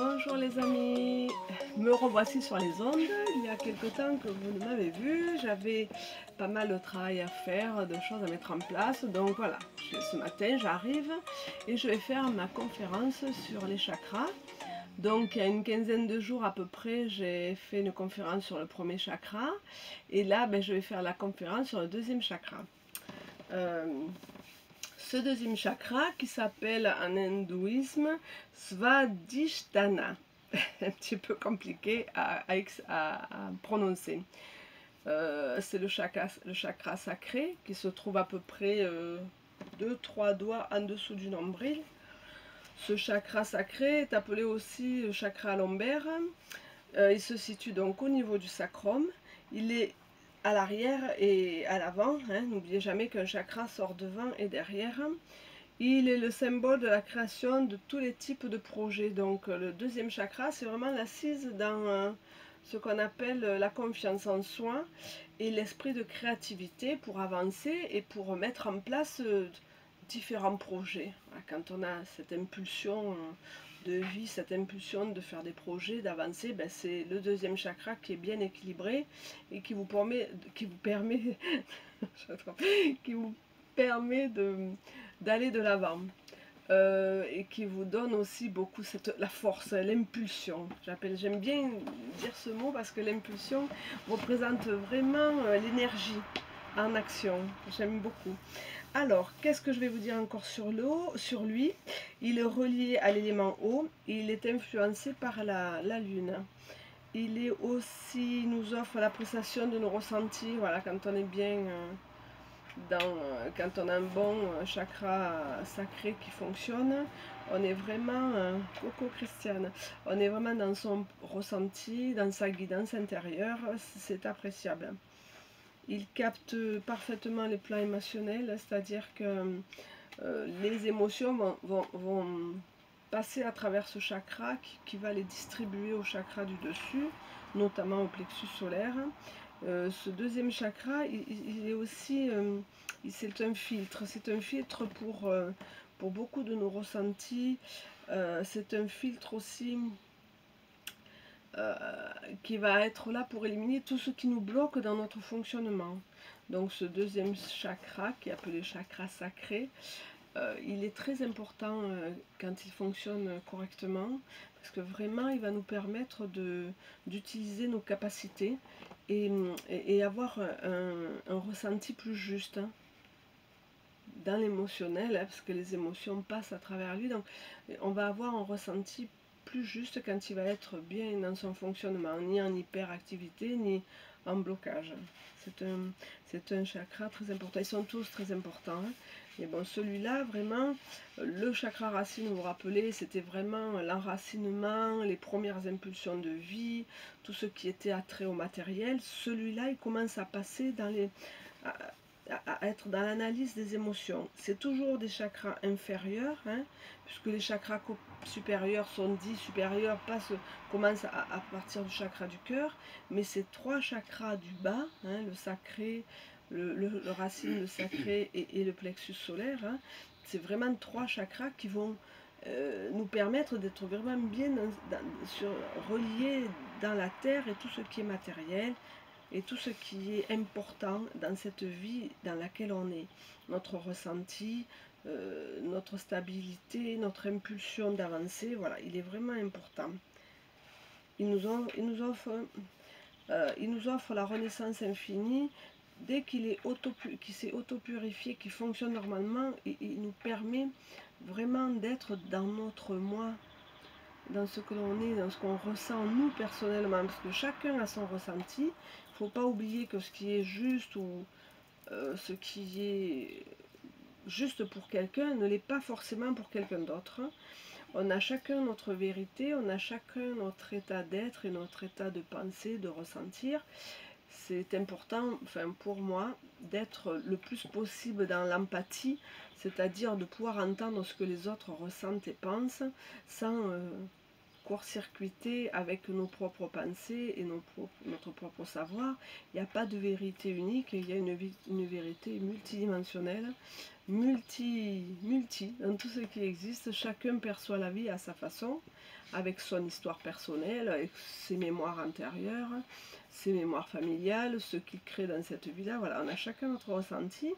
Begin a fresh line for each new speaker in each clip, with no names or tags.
Bonjour les amis, me revoici sur les ondes. Il y a quelque temps que vous ne m'avez vu, j'avais pas mal de travail à faire, de choses à mettre en place. Donc voilà, ce matin j'arrive et je vais faire ma conférence sur les chakras. Donc il y a une quinzaine de jours à peu près, j'ai fait une conférence sur le premier chakra. Et là, je vais faire la conférence sur le deuxième chakra. Ce deuxième chakra qui s'appelle en hindouisme Svadhisthana. Un petit peu compliqué à prononcer. C'est le chakra sacré qui se trouve à peu près 2-3 doigts en dessous du nombril. Ce chakra sacré est appelé aussi le chakra lombaire. Il se situe donc au niveau du sacrum. Il est à l'arrière et à l'avant, hein. N'oubliez jamais qu'un chakra sort devant et derrière. Il est le symbole de la création de tous les types de projets. Donc le deuxième chakra, c'est vraiment l'assise dans ce qu'on appelle la confiance en soi et l'esprit de créativité pour avancer et pour mettre en place différents projets. Voilà, quand on a cette impulsion de vie, cette impulsion de faire des projets, d'avancer, c'est le deuxième chakra qui est bien équilibré et qui vous permet d'aller de l'avant. Et qui vous donne aussi beaucoup la force, l'impulsion. J'aime bien dire ce mot parce que l'impulsion représente vraiment l'énergie en action. J'aime beaucoup. Alors, qu'est-ce que je vais vous dire encore sur lui? Il est relié à l'élément eau et il est influencé par la lune. Il est aussi, nous offre l'appréciation de nos ressentis. Voilà, quand on est bien quand on a un bon chakra sacré qui fonctionne, on est vraiment, coucou Christiane, on est vraiment dans son ressenti, dans sa guidance intérieure, c'est appréciable. Il capte parfaitement les plans émotionnels, c'est-à-dire que les émotions vont passer à travers ce chakra qui va les distribuer au chakra du dessus, notamment au plexus solaire. Ce deuxième chakra, il est aussi, c'est un filtre pour beaucoup de nos ressentis. C'est un filtre aussi qui va être là pour éliminer tout ce qui nous bloque dans notre fonctionnement. Donc ce deuxième chakra, qui est appelé chakra sacré, il est très important quand il fonctionne correctement, parce que vraiment il va nous permettre d'utiliser nos capacités et avoir un ressenti plus juste dans l'émotionnel, parce que les émotions passent à travers lui. Donc on va avoir un ressenti plus juste quand il va être bien dans son fonctionnement, ni en hyperactivité, ni en blocage. C'est un chakra très important. Ils sont tous très importants. Hein. Mais bon, celui-là, vraiment, le chakra racine, vous vous rappelez, c'était vraiment l'enracinement, les premières impulsions de vie, tout ce qui était attrait au matériel. Celui-là, il commence à passer dans à être dans l'analyse des émotions. C'est toujours des chakras inférieurs, hein, puisque les chakras supérieurs sont dits supérieurs, commencent à partir du chakra du cœur, mais ces trois chakras du bas, hein, le sacré, le racine, le sacré et le plexus solaire, hein, c'est vraiment trois chakras qui vont nous permettre d'être vraiment bien reliés dans la terre et tout ce qui est matériel, et tout ce qui est important dans cette vie dans laquelle on est, notre ressenti, notre stabilité, notre impulsion d'avancer, voilà, il est vraiment important. Il nous offre la renaissance infinie. Dès qu'il s'est auto-purifié, qu'il fonctionne normalement, il nous permet vraiment d'être dans notre moi, dans ce que l'on est, dans ce qu'on ressent nous personnellement, parce que chacun a son ressenti. Il ne faut pas oublier que ce qui est juste ou ce qui est juste pour quelqu'un ne l'est pas forcément pour quelqu'un d'autre. On a chacun notre vérité, on a chacun notre état d'être et notre état de penser, de ressentir. C'est important, enfin pour moi, d'être le plus possible dans l'empathie, c'est-à-dire de pouvoir entendre ce que les autres ressentent et pensent sans court-circuiter avec nos propres pensées et notre propre savoir. Il n'y a pas de vérité unique, il y a une vérité multidimensionnelle, multi, dans tout ce qui existe. Chacun perçoit la vie à sa façon, avec son histoire personnelle, avec ses mémoires antérieures, ses mémoires familiales, ce qu'il crée dans cette vie-là. Voilà, on a chacun notre ressenti,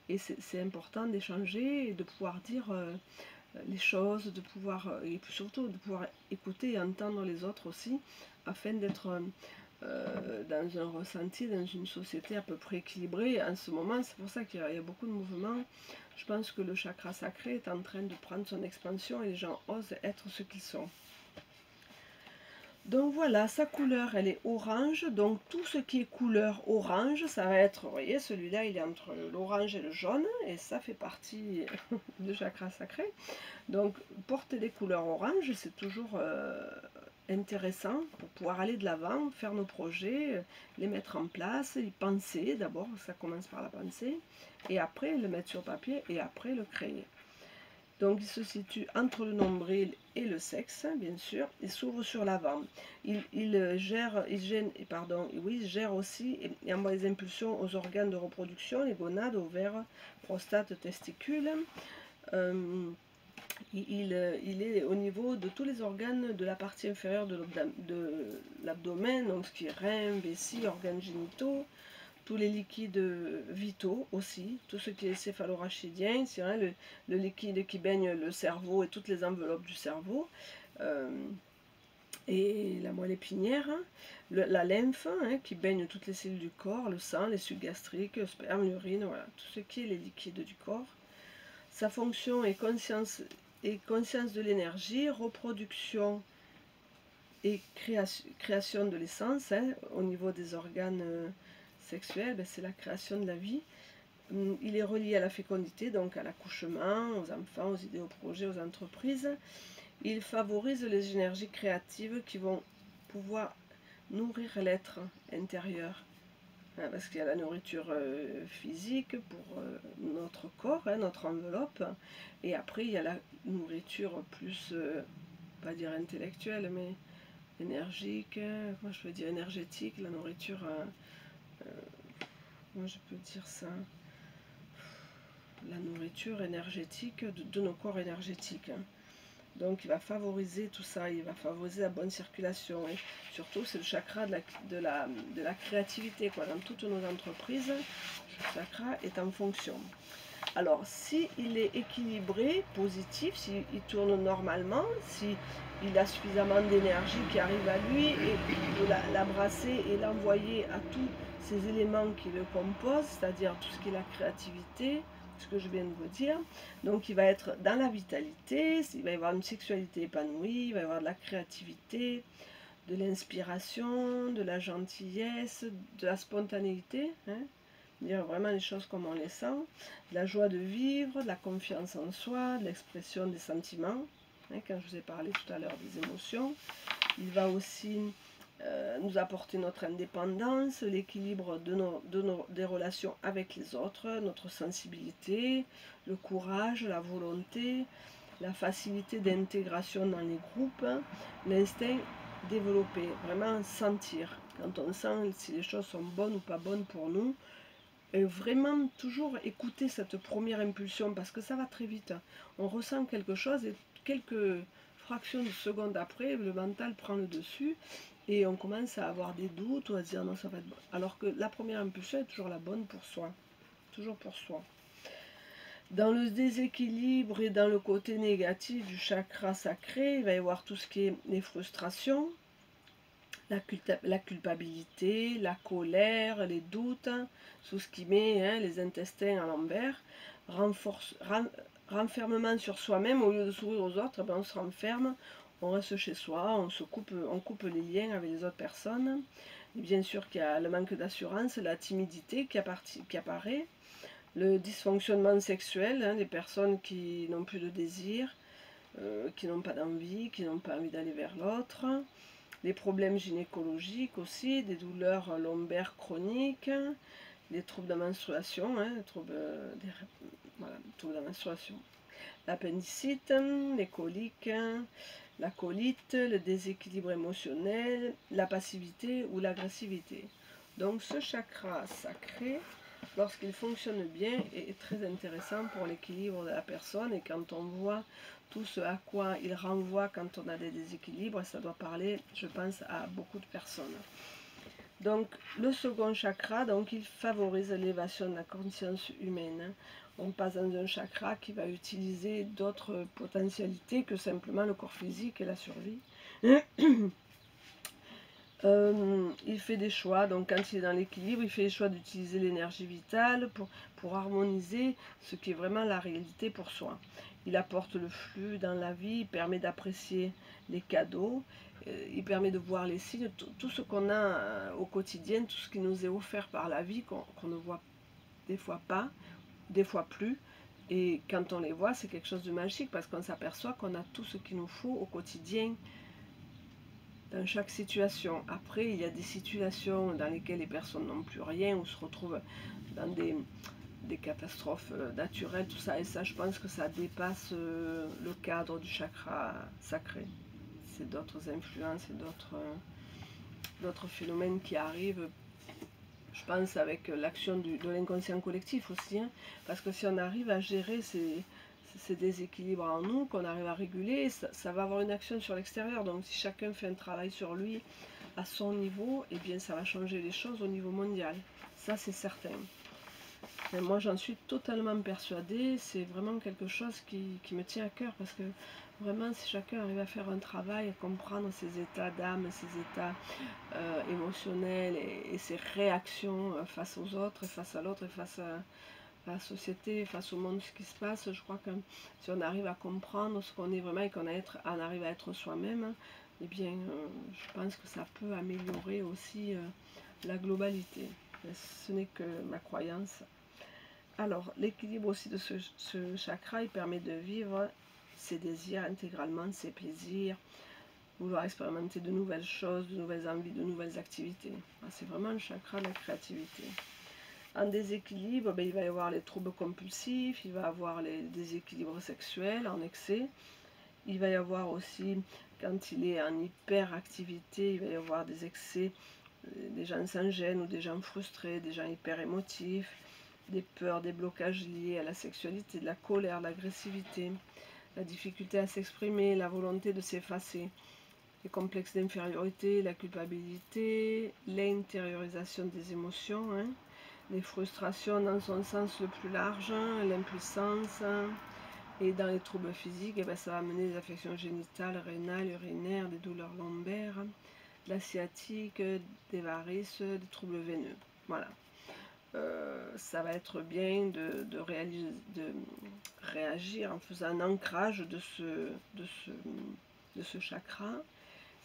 et c'est important d'échanger et de pouvoir dire les choses, de pouvoir, et puis surtout de pouvoir écouter et entendre les autres aussi, afin d'être dans un ressenti, dans une société à peu près équilibrée. En ce moment, c'est pour ça qu'il y a beaucoup de mouvements. Je pense que le chakra sacré est en train de prendre son expansion et les gens osent être ce qu'ils sont. Donc voilà, sa couleur, elle est orange. Donc tout ce qui est couleur orange, ça va être, vous voyez, celui-là, il est entre l'orange et le jaune, et ça fait partie du chakra sacré. Donc porter des couleurs orange, c'est toujours intéressant pour pouvoir aller de l'avant, faire nos projets, les mettre en place, y penser. D'abord, ça commence par la pensée, et après le mettre sur papier, et après le créer. Donc il se situe entre le nombril et le sexe, bien sûr, et s'ouvre sur l'avant. Il gère aussi et envoie les impulsions aux organes de reproduction, les gonades, ovaires, prostate, testicules. Il est au niveau de tous les organes de la partie inférieure de l'abdomen, donc ce qui est rein, vessie, organes génitaux, tous les liquides vitaux aussi, tout ce qui est céphalorachidien, c'est le liquide qui baigne le cerveau et toutes les enveloppes du cerveau, et la moelle épinière, la lymphe qui baigne toutes les cellules du corps, le sang, les sucs gastriques, le sperme, l'urine, voilà, tout ce qui est les liquides du corps. Sa fonction est conscience de l'énergie, reproduction et création de l'essence. Au niveau des organes sexuels, c'est la création de la vie. Il est relié à la fécondité, donc à l'accouchement, aux enfants, aux idées, aux projets, aux entreprises. Il favorise les énergies créatives qui vont pouvoir nourrir l'être intérieur. Parce qu'il y a la nourriture physique pour notre corps, notre enveloppe, et après il y a la nourriture plus, pas dire intellectuelle, mais énergique, comment je peux dire énergétique, la nourriture, comment je peux dire ça, la nourriture énergétique de nos corps énergétiques. Donc il va favoriser tout ça, il va favoriser la bonne circulation. Et surtout, c'est le chakra de la créativité, quoi. Dans toutes nos entreprises, le chakra est en fonction. Alors, s'il est équilibré, positif, s'il tourne normalement, s'il a suffisamment d'énergie qui arrive à lui, et de la brasser et l'envoyer à tous ces éléments qui le composent, c'est-à-dire tout ce qui est la créativité, ce que je viens de vous dire. Donc il va être dans la vitalité, il va y avoir une sexualité épanouie, il va y avoir de la créativité, de l'inspiration, de la gentillesse, de la spontanéité, dire vraiment les choses comme on les sent, de la joie de vivre, de la confiance en soi, de l'expression des sentiments, quand je vous ai parlé tout à l'heure des émotions. Il va aussi nous apporter notre indépendance, l'équilibre des relations avec les autres, notre sensibilité, le courage, la volonté, la facilité d'intégration dans les groupes, l'instinct développé, vraiment sentir, quand on sent si les choses sont bonnes ou pas bonnes pour nous, et vraiment toujours écouter cette première impulsion, parce que ça va très vite, on ressent quelque chose et quelques fractions de secondes après, le mental prend le dessus, et on commence à avoir des doutes ou à se dire non, ça va être bon. Alors que la première impulsion est toujours la bonne pour soi. Toujours pour soi. Dans le déséquilibre et dans le côté négatif du chakra sacré, il va y avoir tout ce qui est les frustrations, la culpabilité, la colère, les doutes, tout ce qui met les intestins à l'envers, renfermement sur soi-même. Au lieu de s'ouvrir aux autres, on se renferme. On reste chez soi, on coupe les liens avec les autres personnes. Et bien sûr qu'il y a le manque d'assurance, la timidité qui apparaît, le dysfonctionnement sexuel, les personnes qui n'ont plus de désir, qui n'ont pas d'envie, qui n'ont pas envie d'aller vers l'autre, les problèmes gynécologiques aussi, des douleurs lombaires chroniques, les troubles de menstruation, troubles de menstruation. l'appendicite, les coliques, la colite, le déséquilibre émotionnel, la passivité ou l'agressivité. Donc ce chakra sacré, lorsqu'il fonctionne bien, est très intéressant pour l'équilibre de la personne. Et quand on voit tout ce à quoi il renvoie quand on a des déséquilibres, ça doit parler, je pense, à beaucoup de personnes. Donc le second chakra, donc il favorise l'élévation de la conscience humaine. On passe dans un chakra qui va utiliser d'autres potentialités que simplement le corps physique et la survie. Il fait des choix, donc quand il est dans l'équilibre, il fait les choix d'utiliser l'énergie vitale pour harmoniser ce qui est vraiment la réalité pour soi. Il apporte le flux dans la vie, il permet d'apprécier les cadeaux, il permet de voir les signes, tout ce qu'on a au quotidien, tout ce qui nous est offert par la vie, qu'on ne voit des fois pas, des fois plus. Et quand on les voit, c'est quelque chose de magique parce qu'on s'aperçoit qu'on a tout ce qu'il nous faut au quotidien, dans chaque situation. Après, il y a des situations dans lesquelles les personnes n'ont plus rien ou se retrouvent dans des catastrophes naturelles, tout ça. Et ça, je pense que ça dépasse le cadre du chakra sacré. C'est d'autres influences et d'autres phénomènes qui arrivent, je pense, avec l'action de l'inconscient collectif aussi. Hein, parce que si on arrive à gérer ces déséquilibres en nous, qu'on arrive à réguler, ça va avoir une action sur l'extérieur. Donc si chacun fait un travail sur lui à son niveau, eh bien ça va changer les choses au niveau mondial. Ça c'est certain. Et moi j'en suis totalement persuadée, c'est vraiment quelque chose qui me tient à cœur parce que vraiment si chacun arrive à faire un travail, à comprendre ses états d'âme, ses états émotionnels et ses réactions face aux autres, et face à l'autre, et face à la société, face au monde, ce qui se passe, je crois que si on arrive à comprendre ce qu'on est vraiment et qu'on arrive à être soi-même, eh bien, je pense que ça peut améliorer aussi la globalité. Mais ce n'est que ma croyance. Alors, l'équilibre aussi de ce chakra, il permet de vivre ses désirs intégralement, ses plaisirs, vouloir expérimenter de nouvelles choses, de nouvelles envies, de nouvelles activités. C'est vraiment le chakra de la créativité. En déséquilibre, il va y avoir les troubles compulsifs, il va y avoir les déséquilibres sexuels en excès, il va y avoir aussi, quand il est en hyperactivité, il va y avoir des excès, des gens sans gêne ou des gens frustrés, des gens hyper émotifs, des peurs, des blocages liés à la sexualité, de la colère, l'agressivité, la difficulté à s'exprimer, la volonté de s'effacer, les complexes d'infériorité, la culpabilité, l'intériorisation des émotions, hein, les frustrations dans son sens le plus large, l'impuissance, et dans les troubles physiques, ça va amener des affections génitales, rénales, urinaires, des douleurs lombaires, de la sciatique, des varices, des troubles veineux. Voilà. Ça va être bien de réagir en faisant un ancrage de ce chakra.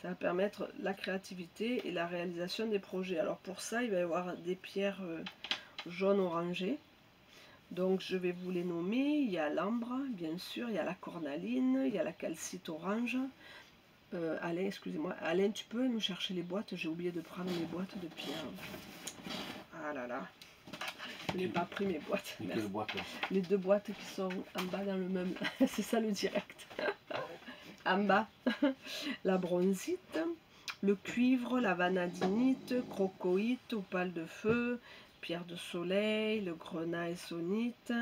Ça va permettre la créativité et la réalisation des projets. Alors pour ça, il va y avoir des pierres jaune orangé. Donc je vais vous les nommer. Il y a l'ambre, bien sûr, il y a la cornaline, il y a la calcite orange. Alain, excusez-moi. Alain, tu peux nous chercher les boîtes? J'ai oublié de prendre mes boîtes de pierre. Ah là là. Je n'ai pas pris mes boîtes. Les deux boîtes qui sont en bas dans le meuble. C'est ça le direct. En bas, la bronzite, le cuivre, la vanadinite, crocoïte, opale de feu, pierre de soleil, le grenat essonite,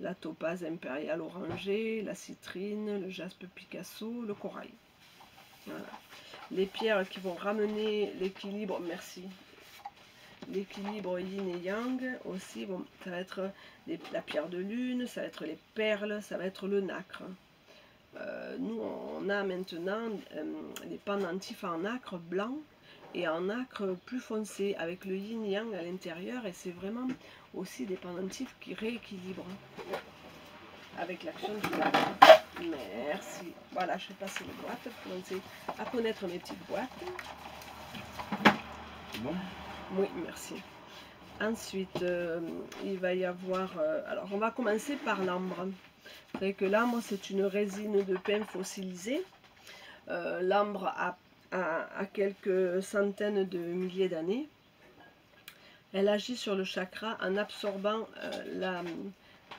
la topaze impériale orangée, la citrine, le jaspe Picasso, le corail. Voilà. Les pierres qui vont ramener l'équilibre, merci. L'équilibre yin et yang aussi, bon, ça va être la pierre de lune, ça va être les perles, ça va être le nacre. Nous, on a maintenant des pendentifs en nacre blanc et en nacre plus foncé avec le yin-yang à l'intérieur, et c'est vraiment aussi des pendentifs qui rééquilibrent avec l'action du nacre. Merci. Voilà, je vais passer les boîtes pour commencer à connaître mes petites boîtes. C'est bon? Oui, merci. Ensuite, il va y avoir... alors, on va commencer par l'ambre. Vous savez que l'ambre, c'est une résine de pin fossilisée. L'ambre a quelques centaines de milliers d'années. Elle agit sur le chakra en absorbant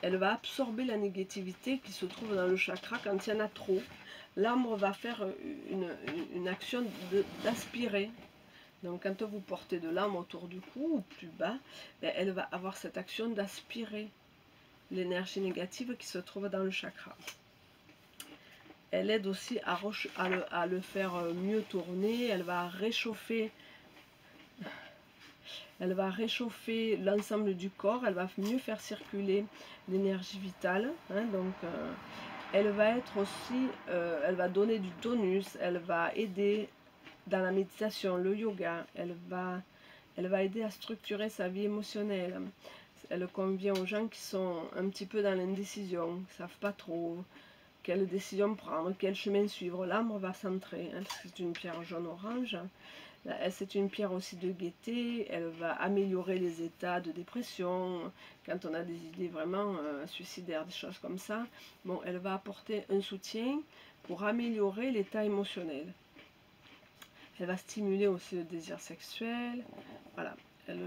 elle va absorber la négativité qui se trouve dans le chakra quand il y en a trop. L'ambre va faire une action d'aspirer. Donc quand vous portez de l'ambre autour du cou ou plus bas, ben, elle va avoir cette action d'aspirer l'énergie négative qui se trouve dans le chakra. Elle aide aussi à le faire mieux tourner, elle va réchauffer l'ensemble du corps, elle va mieux faire circuler l'énergie vitale. Hein, donc elle va être aussi, elle va donner du tonus, elle va aider dans la méditation, le yoga, elle va aider à structurer sa vie émotionnelle. Elle convient aux gens qui sont un petit peu dans l'indécision, qui ne savent pas trop quelle décision prendre, quel chemin suivre. L'ambre va centrer, hein, c'est une pierre jaune-orange. C'est une pierre aussi de gaieté, elle va améliorer les états de dépression, quand on a des idées vraiment suicidaires, des choses comme ça. Bon, elle va apporter un soutien pour améliorer l'état émotionnel. Elle va stimuler aussi le désir sexuel. Voilà. Elle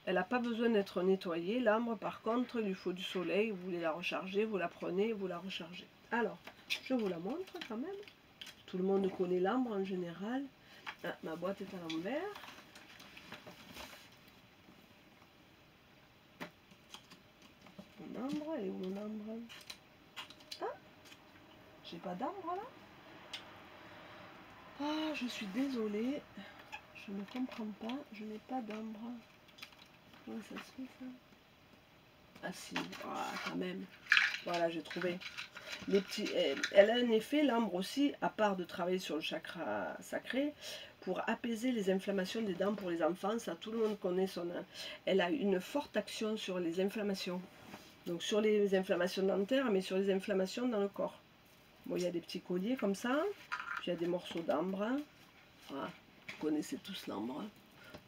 n'a pas besoin d'être nettoyée. L'ambre, par contre, il lui faut du soleil. Vous voulez la recharger, vous la prenez, vous la rechargez. Alors, je vous la montre quand même. Tout le monde connaît l'ambre en général. Ah, ma boîte est à l'envers. Mon ambre, elle est où mon ambre? Ah, j'ai pas d'ambre là. Ah, je suis désolée. Je ne comprends pas. Je n'ai pas d'ambre. Comment ça se fait ça? Ah si, ah, quand même. Voilà, j'ai trouvé. Les petits, elle a un effet, l'ambre aussi, à part de travailler sur le chakra sacré, pour apaiser les inflammations des dents pour les enfants. Ça, tout le monde connaît son... Elle a une forte action sur les inflammations. Donc sur les inflammations dentaires, mais sur les inflammations dans le corps. Bon, il y a des petits colliers comme ça. Puis il y a des morceaux d'ambre. Voilà, vous connaissez tous l'ambre.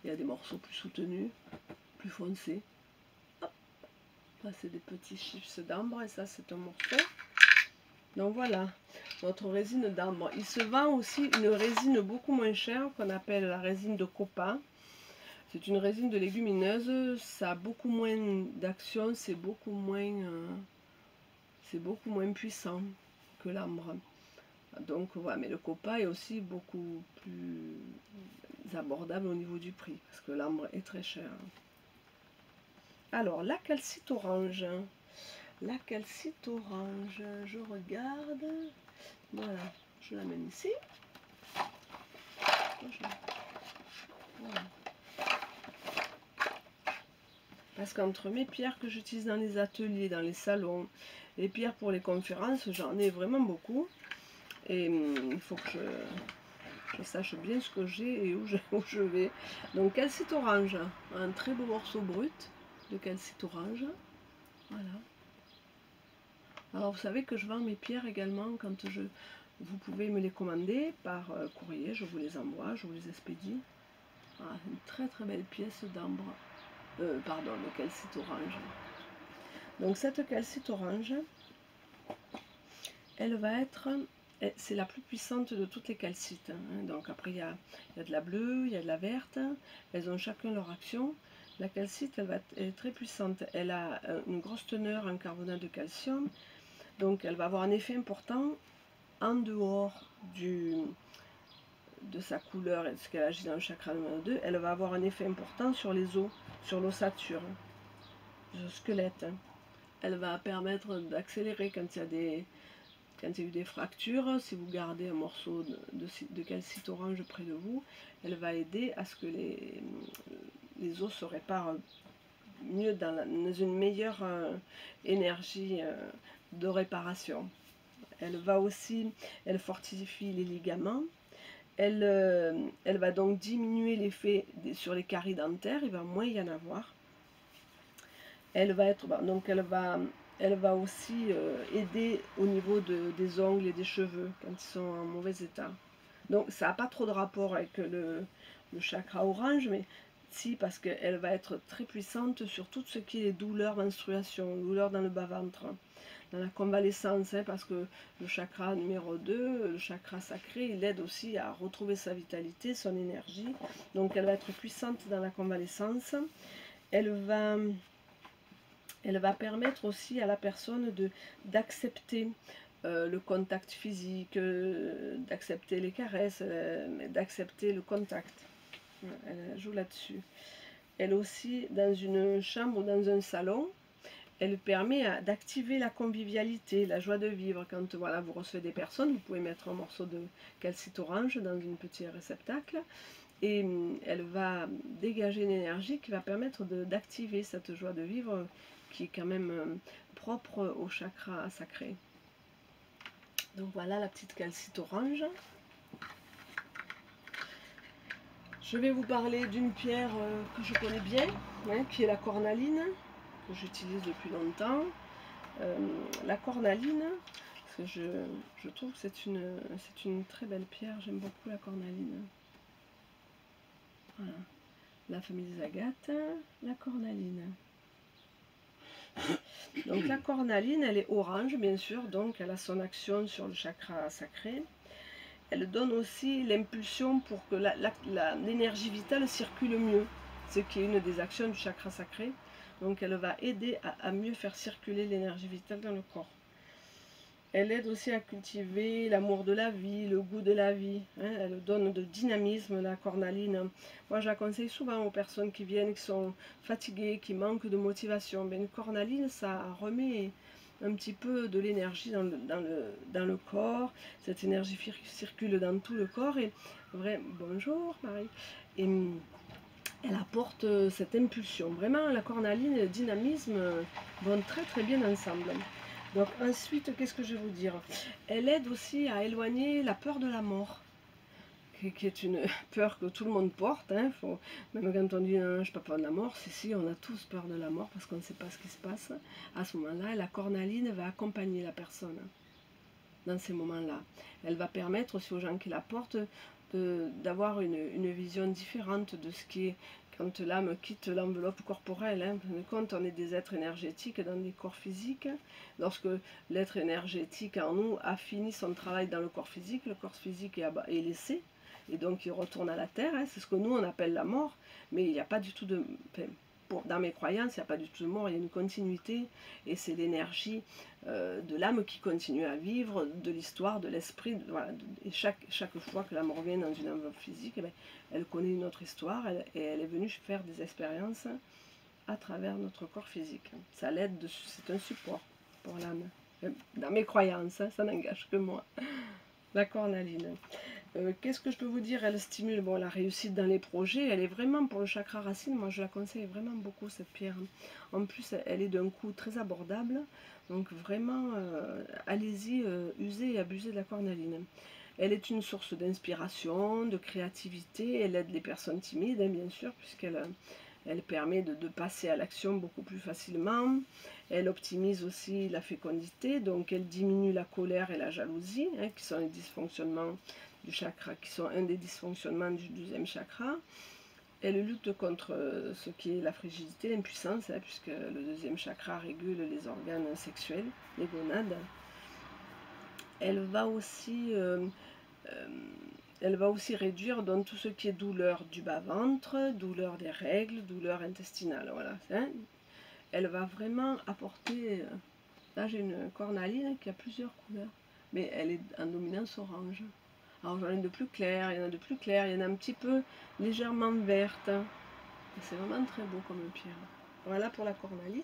Il y a des morceaux plus soutenus, plus foncés. Hop. Ça, c'est des petits chips d'ambre et ça, c'est un morceau. Donc voilà, notre résine d'ambre. Il se vend aussi une résine beaucoup moins chère qu'on appelle la résine de copa. C'est une résine de légumineuse, ça a beaucoup moins d'action, c'est beaucoup moins puissant que l'ambre. Donc voilà, mais le copa est aussi beaucoup plus abordable au niveau du prix, parce que l'ambre est très cher. Alors, la calcite orange. La calcite orange, je regarde. Voilà, je la mets ici. Voilà. Parce qu'entre mes pierres que j'utilise dans les ateliers, dans les salons, les pierres pour les conférences, j'en ai vraiment beaucoup. Et il faut que je sache bien ce que j'ai et où je vais. Donc calcite orange, un très beau morceau brut de calcite orange. Voilà. Alors vous savez que je vends mes pierres également quand vous pouvez me les commander par courrier, je vous les envoie, je vous les expédie. Voilà, une très très belle pièce d'ambre, pardon, de calcite orange. Donc cette calcite orange, elle va être, c'est la plus puissante de toutes les calcites. Hein. Donc après il y a de la bleue, il y a de la verte, elles ont chacun leur action. La calcite, elle est très puissante, elle a une grosse teneur en carbonate de calcium, donc elle va avoir un effet important en dehors de sa couleur et de ce qu'elle agit dans le chakra numéro 2, elle va avoir un effet important sur les os, sur l'ossature, sur le squelette. Elle va permettre d'accélérer quand il y a eu des fractures. Si vous gardez un morceau de calcite orange près de vous, elle va aider à ce que les os se réparent mieux dans une meilleure énergie de réparation. Elle fortifie les ligaments. Elle va donc diminuer l'effet sur les caries dentaires, il va moins y en avoir. Elle va aussi aider au niveau des ongles et des cheveux quand ils sont en mauvais état. Donc ça n'a pas trop de rapport avec le chakra orange, mais si, parce qu'elle va être très puissante sur tout ce qui est douleur, menstruation, douleur dans le bas-ventre, dans la convalescence, hein, parce que le chakra numéro 2, le chakra sacré, il aide aussi à retrouver sa vitalité, son énergie. Donc elle va être puissante dans la convalescence. Elle va Elle va permettre aussi à la personne d'accepter le contact physique, d'accepter les caresses, d'accepter le contact. Elle joue là-dessus. Elle aussi, dans une chambre ou dans un salon, elle permet d'activer la convivialité, la joie de vivre. Quand voilà, vous recevez des personnes, vous pouvez mettre un morceau de calcite orange dans une petite réceptacle et elle va dégager une énergie qui va permettre d'activer cette joie de vivre qui est quand même propre au chakra sacré. Donc voilà la petite calcite orange. Je vais vous parler d'une pierre que je connais bien, hein, qui est la cornaline, que j'utilise depuis longtemps. La cornaline, parce que je trouve que c'est une très belle pierre, j'aime beaucoup la cornaline. Voilà. La famille des agates, la cornaline. Donc la cornaline, elle est orange bien sûr, donc elle a son action sur le chakra sacré. Elle donne aussi l'impulsion pour que l'énergie vitale circule mieux, ce qui est une des actions du chakra sacré. Donc elle va aider à mieux faire circuler l'énergie vitale dans le corps. Elle aide aussi à cultiver l'amour de la vie, le goût de la vie. Hein. Elle donne de dynamisme, la cornaline. Moi, je la conseille souvent aux personnes qui viennent, qui sont fatiguées, qui manquent de motivation. Mais une cornaline, ça remet un petit peu de l'énergie dans le corps. Cette énergie circule dans tout le corps. Et bonjour Marie. Et elle apporte cette impulsion. Vraiment, la cornaline et le dynamisme vont très très bien ensemble. Donc ensuite, qu'est-ce que je vais vous dire? Elle aide aussi à éloigner la peur de la mort, qui est une peur que tout le monde porte. Hein. Même quand on dit non, je n'ai pas peur de la mort, si, on a tous peur de la mort parce qu'on ne sait pas ce qui se passe. À ce moment-là, la cornaline va accompagner la personne dans ces moments-là. Elle va permettre aussi aux gens qui la portent d'avoir une vision différente de ce qui est quand l'âme quitte l'enveloppe corporelle. Hein. Par contre, on est des êtres énergétiques dans des corps physiques. Lorsque l'être énergétique en nous a fini son travail dans le corps physique est laissé, et donc il retourne à la terre. Hein. C'est ce que nous on appelle la mort, mais il n'y a pas du tout de... dans mes croyances, il n'y a pas du tout de mort, il y a une continuité, et c'est l'énergie de l'âme qui continue à vivre, de l'histoire, de l'esprit. Voilà. Et chaque fois que l'âme revient dans une enveloppe physique, eh bien, elle connaît une autre histoire, et elle est venue faire des expériences à travers notre corps physique. Ça l'aide, c'est un support pour l'âme. Dans mes croyances, hein, ça n'engage que moi. La cornaline. Qu'est-ce que je peux vous dire? Elle stimule la réussite dans les projets. Elle est vraiment pour le chakra racine. Moi, je la conseille vraiment beaucoup, cette pierre. En plus, elle est d'un coût très abordable. Donc, vraiment, allez-y, usez et abusez de la cornaline. Elle est une source d'inspiration, de créativité. Elle aide les personnes timides, hein, bien sûr, puisqu'elle permet de passer à l'action beaucoup plus facilement. Elle optimise aussi la fécondité. Donc, elle diminue la colère et la jalousie, hein, qui sont les dysfonctionnements du chakra, qui sont un des dysfonctionnements du deuxième chakra. Elle lutte contre ce qui est la frigidité, l'impuissance, hein, puisque le deuxième chakra régule les organes sexuels, les gonades. Elle va aussi réduire donc tout ce qui est douleur du bas-ventre, douleur des règles, douleur intestinale. Voilà. Hein. Elle va vraiment apporter... là, j'ai une cornaline qui a plusieurs couleurs, mais elle est en dominance orange. Alors j'en ai de plus clair, il y en a de plus clair, il y en a un petit peu légèrement verte. C'est vraiment très beau comme pierre. Voilà pour la cornaline.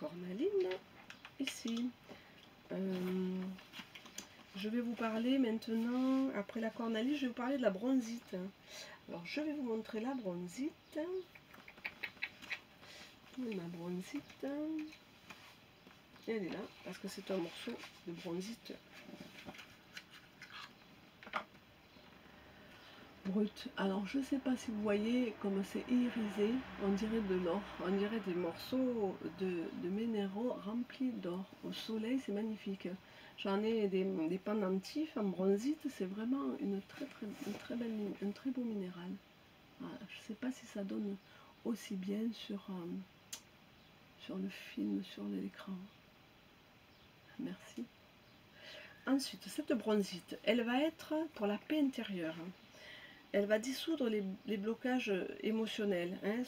Cornaline, ici. Je vais vous parler maintenant, après la cornaline, je vais vous parler de la bronzite. Alors je vais vous montrer la bronzite. Où est ma bronzite? Elle est là, parce que c'est un morceau de bronzite brut. Alors je ne sais pas si vous voyez comme c'est irisé, on dirait de l'or, on dirait des morceaux de minéraux remplis d'or. Au soleil, c'est magnifique. J'en ai des pendentifs en bronzite, c'est vraiment un très beau minéral. Voilà. Je ne sais pas si ça donne aussi bien sur le film, sur l'écran. Merci. Ensuite, cette bronzite, elle va être pour la paix intérieure. Elle va dissoudre les blocages émotionnels. Hein.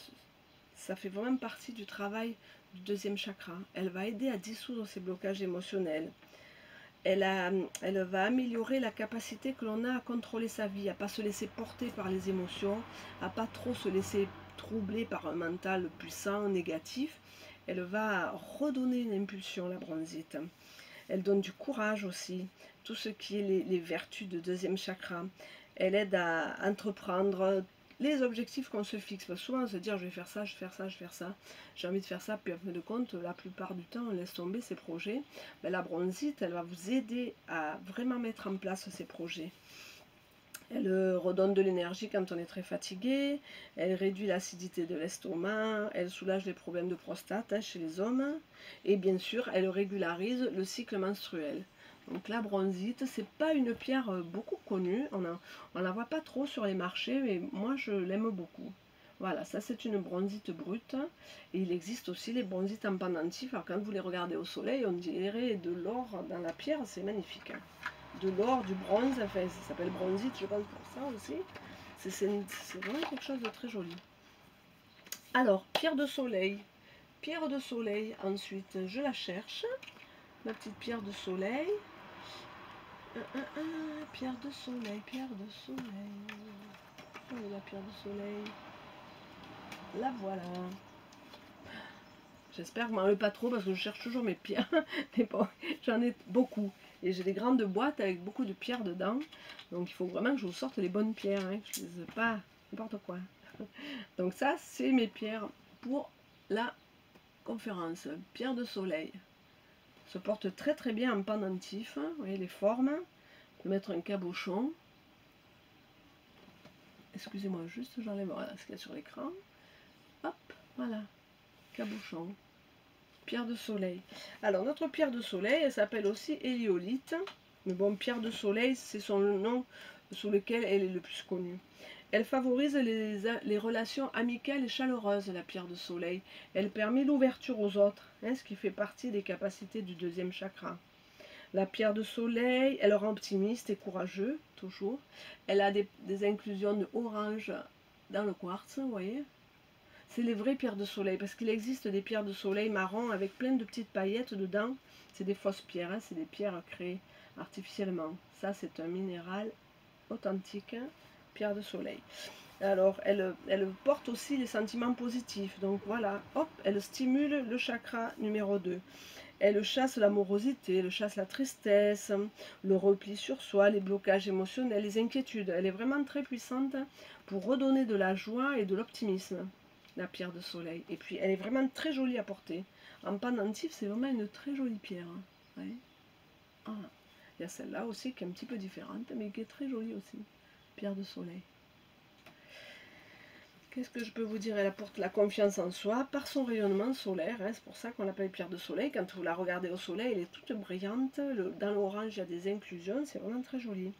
ça fait vraiment partie du travail du deuxième chakra. Elle va aider à dissoudre ces blocages émotionnels. Elle va améliorer la capacité que l'on a à contrôler sa vie, à ne pas se laisser porter par les émotions, à pas trop se laisser troubler par un mental puissant, négatif. Elle va redonner une impulsion, la bronzite. Elle donne du courage aussi, tout ce qui est les vertus de deuxième chakra. Elle aide à entreprendre les objectifs qu'on se fixe. Parce que souvent on se dit je vais faire ça, je vais faire ça, je vais faire ça, j'ai envie de faire ça, puis en fin de compte, la plupart du temps on laisse tomber ces projets. Mais la bronzite, elle va vous aider à vraiment mettre en place ces projets. Elle redonne de l'énergie quand on est très fatigué, elle réduit l'acidité de l'estomac, elle soulage les problèmes de prostate chez les hommes, et bien sûr elle régularise le cycle menstruel. Donc la bronzite, c'est pas une pierre beaucoup connue, on la voit pas trop sur les marchés, mais moi je l'aime beaucoup. Voilà, ça c'est une bronzite brute, et il existe aussi les bronzites en pendentif. Alors quand vous les regardez au soleil, on dirait de l'or dans la pierre, c'est magnifique. De l'or, du bronze, enfin ça s'appelle bronzite, je pense pour ça aussi. C'est vraiment quelque chose de très joli. Alors, pierre de soleil. Pierre de soleil, ensuite, je la cherche. Ma petite pierre de soleil. Pierre de soleil, pierre de soleil. Où est la pierre de soleil? La voilà. J'espère que je m'en veux pas trop parce que je cherche toujours mes pierres. Mais bon, j'en ai beaucoup. Et j'ai des grandes boîtes avec beaucoup de pierres dedans. Donc il faut vraiment que je vous sorte les bonnes pierres. Hein, que je ne dise pas n'importe quoi. Donc ça, c'est mes pierres pour la conférence. Pierre de soleil. Se porte très très bien en pendentif. Vous voyez les formes. Je vais mettre un cabochon. Excusez-moi, juste j'enlève voilà, ce qu'il y a sur l'écran. Hop, voilà. Cabochon. Pierre de soleil. Alors notre pierre de soleil, elle s'appelle aussi héliolite. Mais bon, pierre de soleil, c'est son nom sous lequel elle est le plus connue. Elle favorise les relations amicales et chaleureuses, la pierre de soleil. Elle permet l'ouverture aux autres, hein, ce qui fait partie des capacités du deuxième chakra. La pierre de soleil, elle rend optimiste et courageux, toujours. Elle a des inclusions de orange dans le quartz, vous voyez. C'est les vraies pierres de soleil, parce qu'il existe des pierres de soleil marron avec plein de petites paillettes dedans. C'est des fausses pierres, hein, c'est des pierres créées artificiellement. Ça, c'est un minéral authentique, hein, pierre de soleil. Alors, elle porte aussi les sentiments positifs. Donc voilà, hop, elle stimule le chakra numéro 2. Elle chasse l'amorosité, elle chasse la tristesse, le repli sur soi, les blocages émotionnels, les inquiétudes. Elle est vraiment très puissante pour redonner de la joie et de l'optimisme, la pierre de soleil. Et puis, elle est vraiment très jolie à porter. En pendentif, c'est vraiment une très jolie pierre. Hein. Ouais. Ah. Il y a celle-là aussi qui est un petit peu différente, mais qui est très jolie aussi. Pierre de soleil. Qu'est-ce que je peux vous dire? Elle apporte la confiance en soi par son rayonnement solaire. Hein, c'est pour ça qu'on l'appelle pierre de soleil. Quand vous la regardez au soleil, elle est toute brillante. Dans l'orange, il y a des inclusions. C'est vraiment très joli.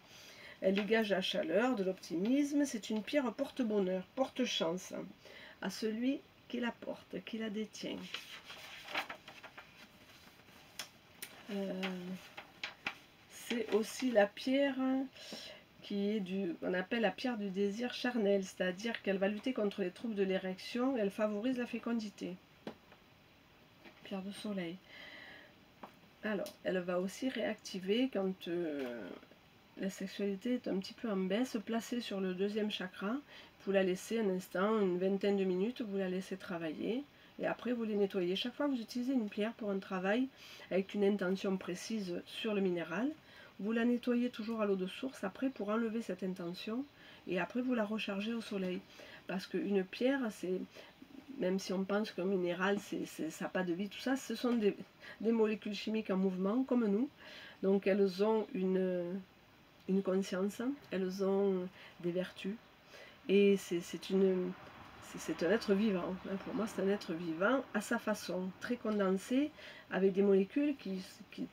Elle dégage la chaleur, de l'optimisme. C'est une pierre porte-bonheur, porte-chance à celui qui la porte, qui la détient. C'est aussi la pierre qui est on appelle la pierre du désir charnel, c'est-à-dire qu'elle va lutter contre les troubles de l'érection, elle favorise la fécondité. Pierre de soleil. Alors, elle va aussi réactiver quand la sexualité est un petit peu en baisse, placée sur le deuxième chakra. Vous la laissez un instant, une vingtaine de minutes, vous la laissez travailler. Et après, vous les nettoyez. Chaque fois que vous utilisez une pierre pour un travail avec une intention précise sur le minéral, vous la nettoyez toujours à l'eau de source après pour enlever cette intention. Et après, vous la rechargez au soleil. Parce qu'une pierre, c'est, même si on pense qu'un minéral, ça n'a pas de vie, tout ça, ce sont des molécules chimiques en mouvement, comme nous. Donc, elles ont une conscience, elles ont des vertus. Et c'est un être vivant. Pour moi, c'est un être vivant à sa façon, très condensé, avec des molécules qui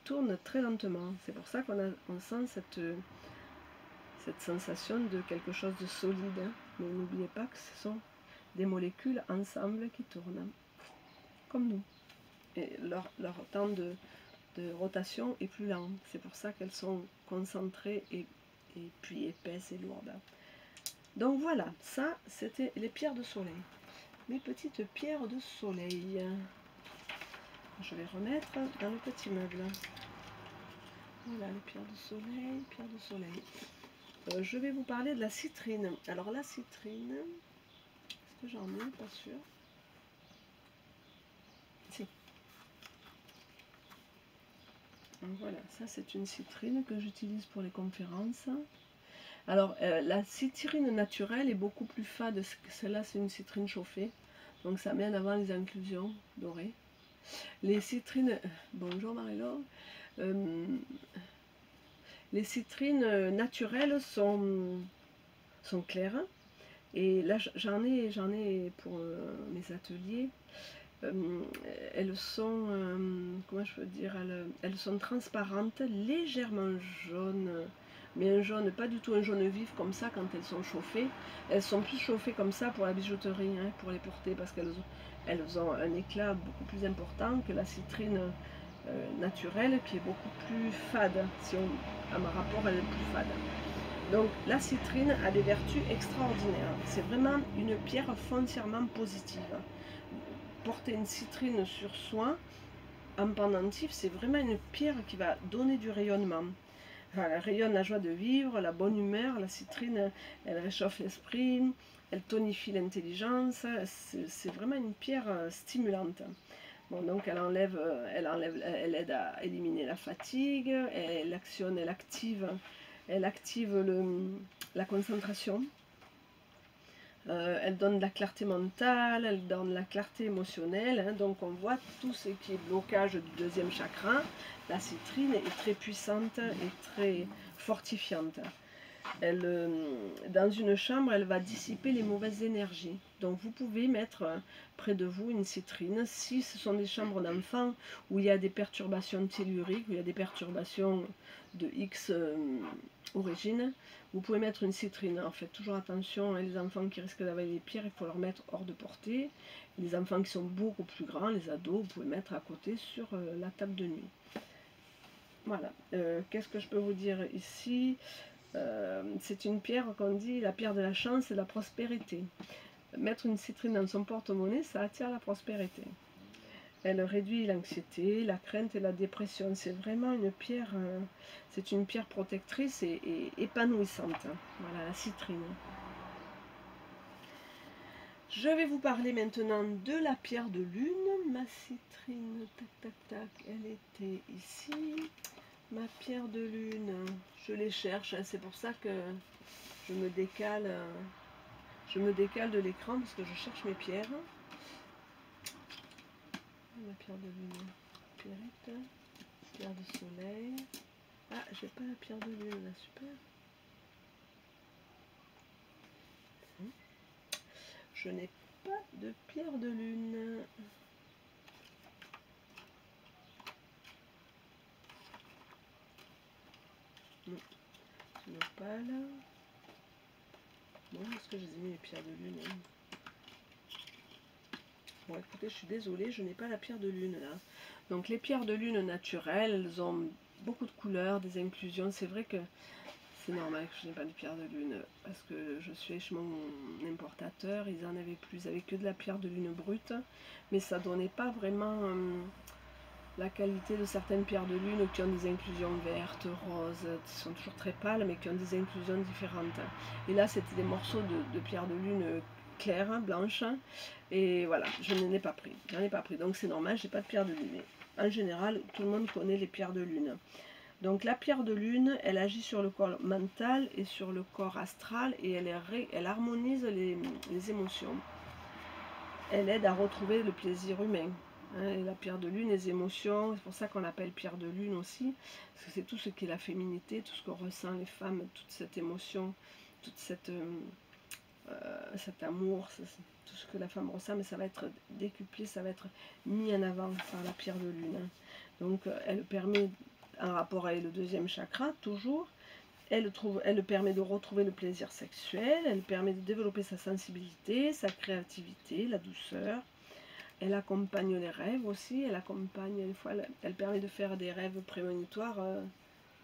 tournent très lentement. C'est pour ça qu'on sent cette sensation de quelque chose de solide. Mais n'oubliez pas que ce sont des molécules ensemble qui tournent, comme nous. Et leur temps de rotation est plus lent. C'est pour ça qu'elles sont concentrées et puis épaisses et lourdes. Donc voilà, ça c'était les pierres de soleil. mes petites pierres de soleil. Je vais remettre dans le petit meuble. Voilà les pierres de soleil, pierres de soleil. Je vais vous parler de la citrine. Alors la citrine, est-ce que j'en ai? Pas sûr. Si. Donc voilà, ça c'est une citrine que j'utilise pour les conférences. Alors la citrine naturelle est beaucoup plus fade. Celle-là c'est une citrine chauffée. Donc ça met en avant les inclusions dorées. Les citrines, bonjour Marie-Laure, les citrines naturelles sont claires. Et là j'en ai pour mes ateliers. Elles sont, comment je peux dire, elles sont transparentes, légèrement jaunes, mais un jaune, pas du tout un jaune vif comme ça quand elles sont chauffées. Elles sont plus chauffées comme ça pour la bijouterie, hein, pour les porter, parce qu'elles ont un éclat beaucoup plus important que la citrine naturelle, qui est beaucoup plus fade. Si on, à mon rapport, elle est plus fade. Donc la citrine a des vertus extraordinaires. C'est vraiment une pierre foncièrement positive. Porter une citrine sur soi en pendentif, c'est vraiment une pierre qui va donner du rayonnement. Enfin, elle rayonne la joie de vivre, la bonne humeur. La citrine, elle réchauffe l'esprit, elle tonifie l'intelligence. C'est vraiment une pierre stimulante. Bon, donc elle aide à éliminer la fatigue, elle actionne, elle active la concentration. Elle donne de la clarté mentale, elle donne de la clarté émotionnelle, hein, donc on voit tout ce qui est blocage du deuxième chakra. La citrine est très puissante et très fortifiante. Dans une chambre, elle va dissiper les mauvaises énergies. Donc vous pouvez mettre près de vous une citrine. Si ce sont des chambres d'enfants où il y a des perturbations telluriques, où il y a des perturbations de X origine, vous pouvez mettre une citrine. En fait, toujours attention, hein, les enfants qui risquent d'avoir des pierres, il faut leur mettre hors de portée. Les enfants qui sont beaucoup plus grands, les ados, vous pouvez mettre à côté sur la table de nuit. Voilà. Qu'est-ce que je peux vous dire ici? C'est une pierre qu'on dit la pierre de la chance et de la prospérité. Mettre une citrine dans son porte-monnaie, ça attire la prospérité. Elle réduit l'anxiété, la crainte et la dépression. C'est vraiment une pierre, c'est une pierre protectrice et épanouissante. Voilà, la citrine. Je vais vous parler maintenant de la pierre de lune. Ma citrine, tac, tac, tac, elle était ici. Ma pierre de lune, je les cherche, hein, c'est pour ça que je me décale de l'écran parce que je cherche mes pierres. La pierre de lune, pierrette, pierre de soleil. Ah, j'ai pas la pierre de lune là, super. Je n'ai pas de pierre de lune. Non, c'est l'opale. Bon, est-ce que j'ai mis les pierres de lune, hein? Bon, écoutez, je suis désolée, je n'ai pas la pierre de lune là. Donc les pierres de lune naturelles, elles ont beaucoup de couleurs, des inclusions. C'est vrai que c'est normal que je n'ai pas de pierre de lune parce que je suis chez mon importateur, ils en avaient plus, ils avaient que de la pierre de lune brute, mais ça donnait pas vraiment la qualité de certaines pierres de lune qui ont des inclusions vertes, roses, qui sont toujours très pâles, mais qui ont des inclusions différentes. Et là, c'était des morceaux de pierre de lune claire, blanche, et voilà, je n'en ai pas pris. J'en ai pas pris, donc c'est normal, j'ai pas de pierre de lune. En général, tout le monde connaît les pierres de lune. Donc la pierre de lune, elle agit sur le corps mental et sur le corps astral, et elle harmonise les émotions. Elle aide à retrouver le plaisir humain. Hein, la pierre de lune, les émotions, c'est pour ça qu'on l'appelle pierre de lune aussi, parce que c'est tout ce qui est la féminité, tout ce que ressent les femmes, toute cette émotion, toute cet amour, tout ce que la femme ressent, mais ça va être décuplé, ça va être mis en avant par la pierre de lune. Hein. Donc elle permet, en rapport avec le deuxième chakra, toujours, elle permet de retrouver le plaisir sexuel, elle permet de développer sa sensibilité, sa créativité, la douceur. Elle accompagne les rêves aussi, elle permet de faire des rêves prémonitoires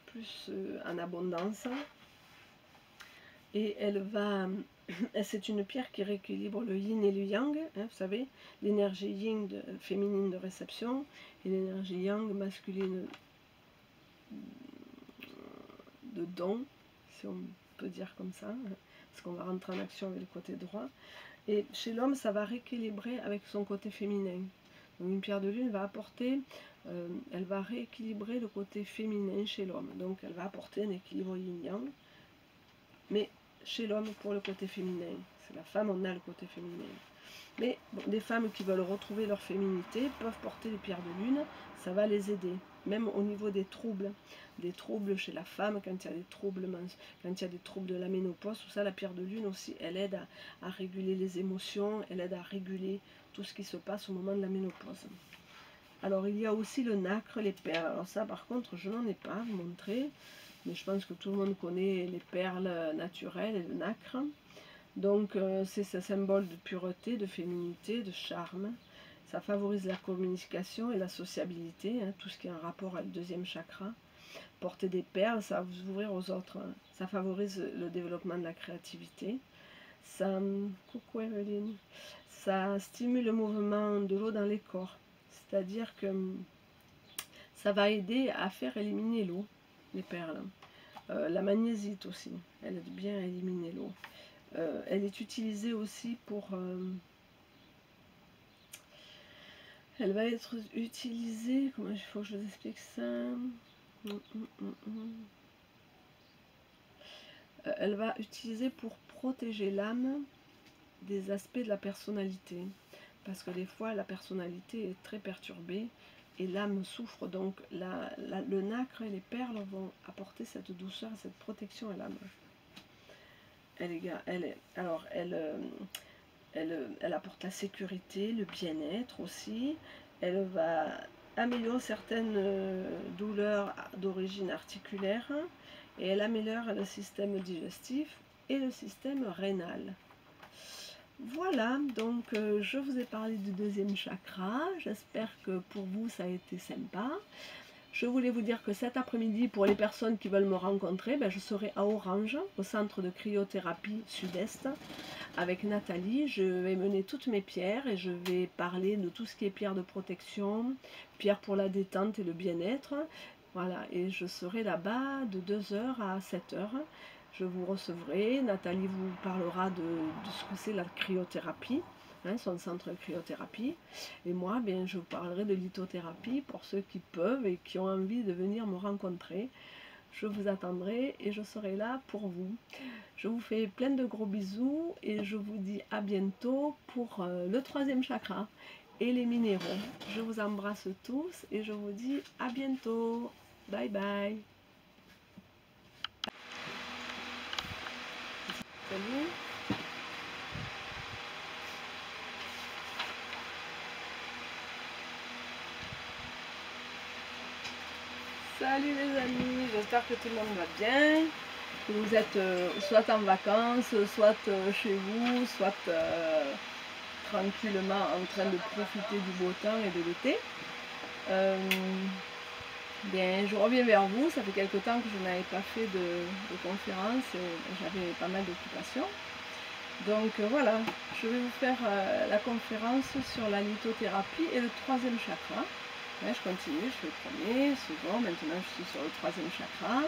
plus en abondance. Et elle va, c'est une pierre qui rééquilibre le yin et le yang, hein, vous savez, l'énergie yin féminine de réception et l'énergie yang masculine de don, si on peut dire comme ça, hein, parce qu'on va rentrer en action avec le côté droit. Et chez l'homme, ça va rééquilibrer avec son côté féminin. Donc une pierre de lune va apporter, elle va rééquilibrer le côté féminin chez l'homme. Donc elle va apporter un équilibre yin-yang, mais chez l'homme pour le côté féminin. C'est la femme, on a le côté féminin. Mais bon, des femmes qui veulent retrouver leur féminité peuvent porter des pierres de lune, ça va les aider. Même au niveau des troubles chez la femme, quand il y a des troubles, de la ménopause, tout ça, la pierre de lune aussi, elle aide à réguler les émotions, elle aide à réguler tout ce qui se passe au moment de la ménopause. Alors il y a aussi le nacre, les perles. Alors ça par contre, je n'en ai pas à vous montrer, mais je pense que tout le monde connaît les perles naturelles et le nacre. Donc c'est ce symbole de pureté, de féminité, de charme. Ça favorise la communication et la sociabilité, hein, tout ce qui est en rapport avec le deuxième chakra. Porter des perles, ça va vous ouvrir aux autres. Hein. Ça favorise le développement de la créativité. Ça, coucou Emeline, ça stimule le mouvement de l'eau dans les corps. C'est-à-dire que ça va aider à faire éliminer l'eau, les perles. La magnésite aussi, elle aide bien à éliminer l'eau. Elle est utilisée aussi pour... elle va être utilisée... Comment il faut que je vous explique ça? Elle va utiliser pour protéger l'âme des aspects de la personnalité. Parce que des fois, la personnalité est très perturbée et l'âme souffre. Donc, le nacre et les perles vont apporter cette douceur, cette protection à l'âme. Elle apporte la sécurité, le bien-être aussi. Elle va améliorer certaines douleurs d'origine articulaire et elle améliore le système digestif et le système rénal. Voilà, donc je vous ai parlé du deuxième chakra. J'espère que pour vous ça a été sympa. Je voulais vous dire que cet après-midi, pour les personnes qui veulent me rencontrer, je serai à Orange, au centre de cryothérapie sud-est, avec Nathalie. Je vais mener toutes mes pierres et je vais parler de tout ce qui est pierre de protection, pierre pour la détente et le bien-être. Voilà, et je serai là-bas de 2h à 7h. Je vous recevrai. Nathalie vous parlera de ce que c'est la cryothérapie. Son centre de cryothérapie. Et moi, je vous parlerai de lithothérapie pour ceux qui peuvent et qui ont envie de venir me rencontrer. Je vous attendrai et je serai là pour vous. Je vous fais plein de gros bisous et je vous dis à bientôt pour le troisième chakra et les minéraux. Je vous embrasse tous et je vous dis à bientôt. Bye bye. Salut. Salut les amis, j'espère que tout le monde va bien, que vous êtes soit en vacances, soit chez vous, soit tranquillement en train de profiter du beau temps et de l'été. Je reviens vers vous, ça fait quelque temps que je n'avais pas fait de conférence, j'avais pas mal d'occupations. Donc voilà, je vais vous faire la conférence sur la lithothérapie et le troisième chakra. Je continue, je fais le premier, second, maintenant je suis sur le troisième chakra.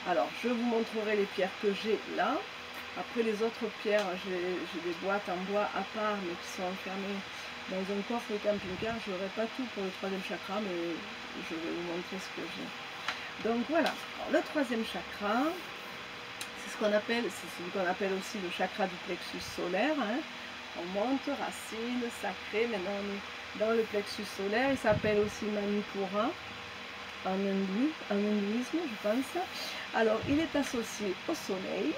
Alors je vous montrerai les pierres que j'ai là. Après les autres pierres, j'ai des boîtes en bois à part mais qui sont enfermées dans un coffre camping-car. Je n'aurai pas tout pour le troisième chakra, mais je vais vous montrer ce que j'ai. Donc voilà, alors, le troisième chakra, c'est ce qu'on appelle, aussi le chakra du plexus solaire. On monte, racine, sacré, maintenant on est dans le plexus solaire. Il s'appelle aussi Manipura en hindouisme, je pense. Alors il est associé au soleil.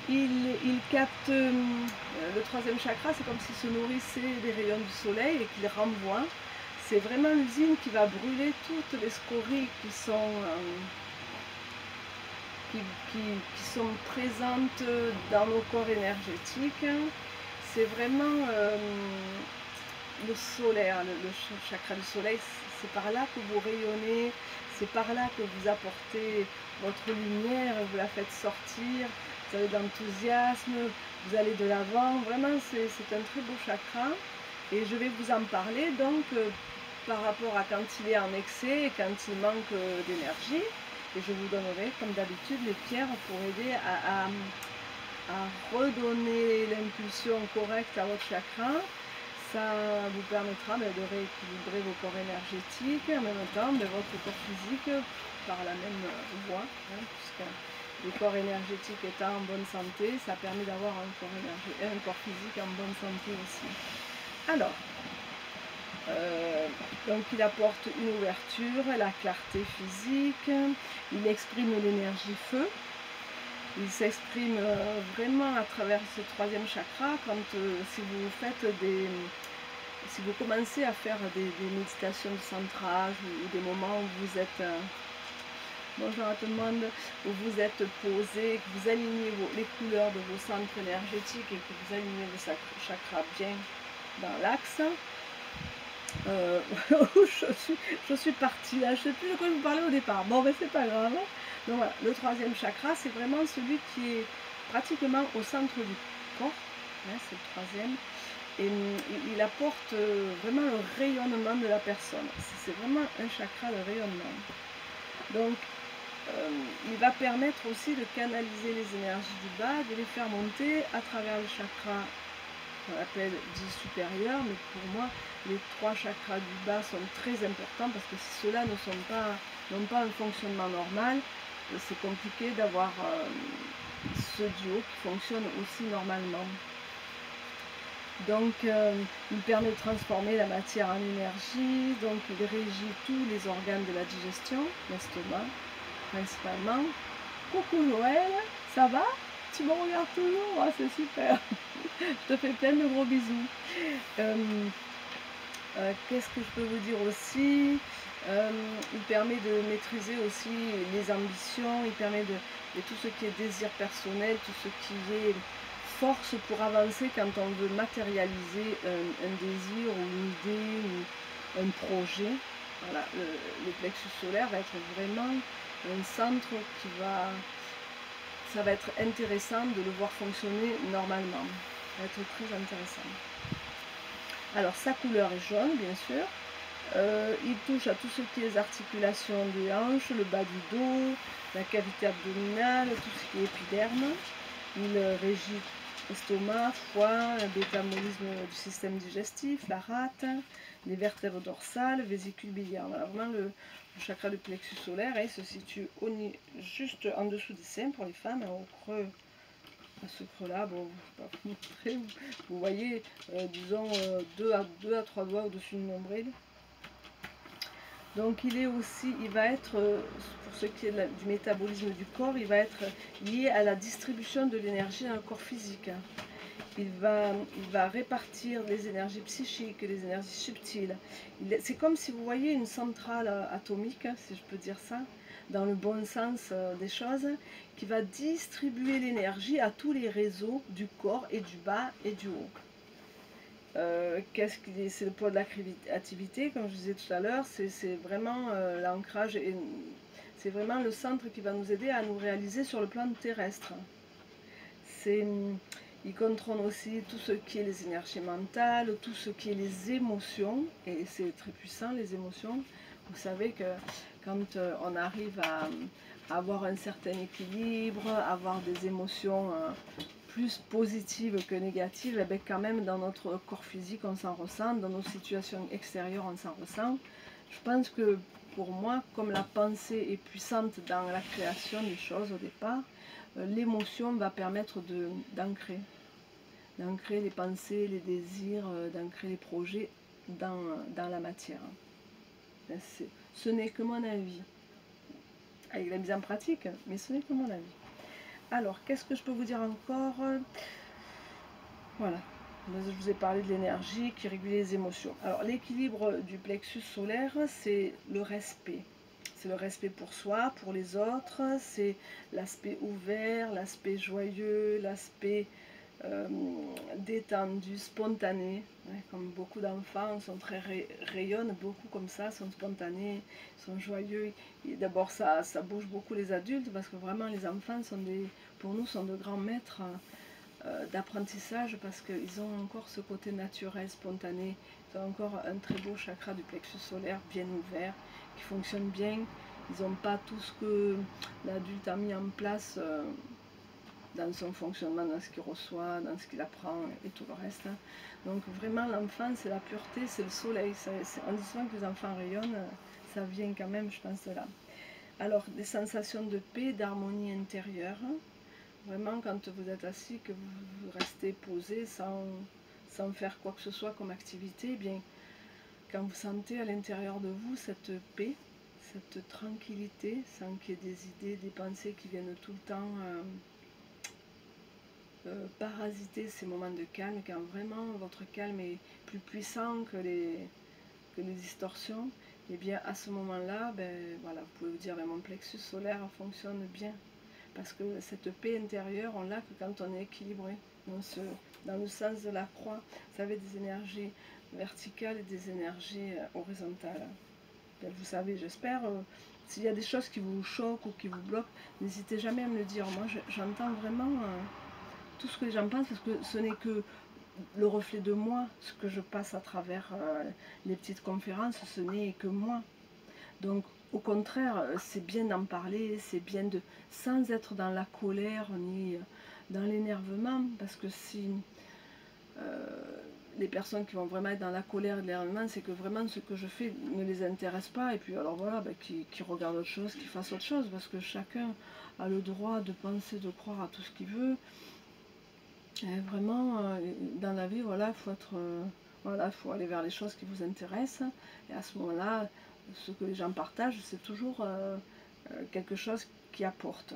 Il capte le troisième chakra, c'est comme s'il se nourrissait des rayons du soleil et qu'il renvoie. C'est vraiment l'usine qui va brûler toutes les scories qui sont présentes dans nos corps énergétiques. C'est vraiment le solaire, le chakra du soleil, c'est par là que vous rayonnez, c'est par là que vous apportez votre lumière, vous la faites sortir. vous avez de l'enthousiasme, vous allez de l'avant. Vraiment, c'est un très beau chakra. Et je vais vous en parler donc par rapport à quand il est en excès et quand il manque d'énergie. Et je vous donnerai, comme d'habitude, les pierres pour aider à redonner l'impulsion correcte à votre chakra. Ça vous permettra de rééquilibrer vos corps énergétiques et en même temps votre corps physique par la même voie, hein, puisque le corps énergétique étant en bonne santé, ça permet d'avoir un corps physique en bonne santé aussi. Alors, donc il apporte une ouverture, la clarté physique, il exprime l'énergie feu, il s'exprime vraiment à travers ce troisième chakra quand si vous commencez à faire des méditations de centrage ou des moments où vous êtes bonjour à tout le monde, où vous êtes posé, que vous alignez les couleurs de vos centres énergétiques et que vous alignez vos chakras bien dans l'axe. Je suis partie là, je ne sais plus de quoi je vous parlais au départ. Bon, ben c'est pas grave. Donc voilà, le troisième chakra, c'est vraiment celui qui est pratiquement au centre du corps. Hein, c'est le troisième. Et il apporte vraiment le rayonnement de la personne. C'est vraiment un chakra de rayonnement. Donc, il va permettre aussi de canaliser les énergies du bas, de les faire monter à travers le chakra qu'on appelle dit supérieur, mais pour moi les trois chakras du bas sont très importants parce que si ceux-là n'ont pas un fonctionnement normal, c'est compliqué d'avoir ce duo qui fonctionne aussi normalement. Donc il permet de transformer la matière en énergie, donc il régit tous les organes de la digestion, l'estomac principalement. Coucou Joël, ça va? Tu me regardes toujours? Ah, c'est super. Je te fais plein de gros bisous. Qu'est-ce que je peux vous dire aussi? Il permet de maîtriser aussi les ambitions, il permet de tout ce qui est désir personnel, tout ce qui est force pour avancer quand on veut matérialiser un désir ou une idée ou un projet. Voilà, le plexus solaire va être vraiment un centre qui va... Ça va être intéressant de le voir fonctionner normalement. Ça va être très intéressant. Alors, sa couleur est jaune, bien sûr. Il touche à tout ce qui est les articulations des hanches, le bas du dos, la cavité abdominale, tout ce qui est épiderme. Il régit l'estomac, foie, le métabolisme du système digestif, la rate, les vertèbres dorsales, vésicule biliaire. Voilà, vraiment le chakra du plexus solaire, et il se situe juste en dessous des seins pour les femmes, au creux. À ce creux-là, bon, je ne vais pas vous montrer, vous voyez, disons, 2 à 3 doigts au-dessus du nombril. Donc il va être, pour ce qui est du métabolisme du corps, il va être lié à la distribution de l'énergie dans le corps physique. Il va répartir les énergies psychiques, les énergies subtiles. C'est comme si vous voyez une centrale atomique, si je peux dire ça, dans le bon sens des choses, qui va distribuer l'énergie à tous les réseaux du corps et du bas et du haut. C'est le poids de la créativité, comme je disais tout à l'heure, c'est vraiment l'ancrage, et c'est vraiment le centre qui va nous aider à nous réaliser sur le plan terrestre. Il contrôle aussi tout ce qui est les énergies mentales, tout ce qui est les émotions, et c'est très puissant les émotions. Vous savez que quand on arrive à avoir un certain équilibre, avoir des émotions plus positives que négatives, et bien quand même dans notre corps physique on s'en ressent, dans nos situations extérieures on s'en ressent. Je pense que pour moi, comme la pensée est puissante dans la création des choses au départ, l'émotion va permettre d'ancrer les pensées, les désirs, d'ancrer les projets dans la matière. Ce n'est que mon avis, avec la mise en pratique, mais ce n'est que mon avis. Alors, qu'est-ce que je peux vous dire encore? Voilà, je vous ai parlé de l'énergie qui régule les émotions. Alors, l'équilibre du plexus solaire, c'est le respect. C'est le respect pour soi, pour les autres, c'est l'aspect ouvert, l'aspect joyeux, l'aspect détendu, spontané, ouais, comme beaucoup d'enfants sont très rayonnent beaucoup comme ça, sont spontanés, sont joyeux. D'abord ça bouge beaucoup les adultes parce que vraiment les enfants sont pour nous sont de grands maîtres d'apprentissage parce qu'ils ont encore ce côté naturel, spontané. Ils ont encore un très beau chakra du plexus solaire bien ouvert, qui fonctionne bien. Ils n'ont pas tout ce que l'adulte a mis en place dans son fonctionnement, dans ce qu'il reçoit, dans ce qu'il apprend et tout le reste. Donc vraiment l'enfant c'est la pureté, c'est le soleil. On dit souvent que les enfants rayonnent, ça vient quand même je pense de là. Alors des sensations de paix, d'harmonie intérieure. Vraiment, quand vous êtes assis, que vous restez posé sans faire quoi que ce soit comme activité, eh bien, quand vous sentez à l'intérieur de vous cette paix, cette tranquillité, sans qu'il y ait des idées, des pensées qui viennent tout le temps parasiter ces moments de calme, quand vraiment votre calme est plus puissant que les distorsions, et bien à ce moment-là, ben, voilà, vous pouvez vous dire ben, mon plexus solaire fonctionne bien. Parce que cette paix intérieure, on l'a que quand on est équilibré dans le sens de la croix. Vous savez, des énergies verticales et des énergies horizontales. Ben, vous savez, j'espère, s'il y a des choses qui vous choquent ou qui vous bloquent, n'hésitez jamais à me le dire. Moi, j'entends vraiment tout ce que les gens pensent, parce que ce n'est que le reflet de moi, ce que je passe à travers les petites conférences, ce n'est que moi. Donc, au contraire, c'est bien d'en parler, c'est bien de, sans être dans la colère ni dans l'énervement, parce que si les personnes qui vont vraiment être dans la colère et l'énervement, c'est que vraiment ce que je fais ne les intéresse pas, et puis alors voilà, ben, qui regardent autre chose, qui fassent autre chose, parce que chacun a le droit de penser, de croire à tout ce qu'il veut. Et vraiment, dans la vie, voilà, il faut être, voilà, faut aller vers les choses qui vous intéressent, et à ce moment-là, ce que les gens partagent, c'est toujours quelque chose qui apporte.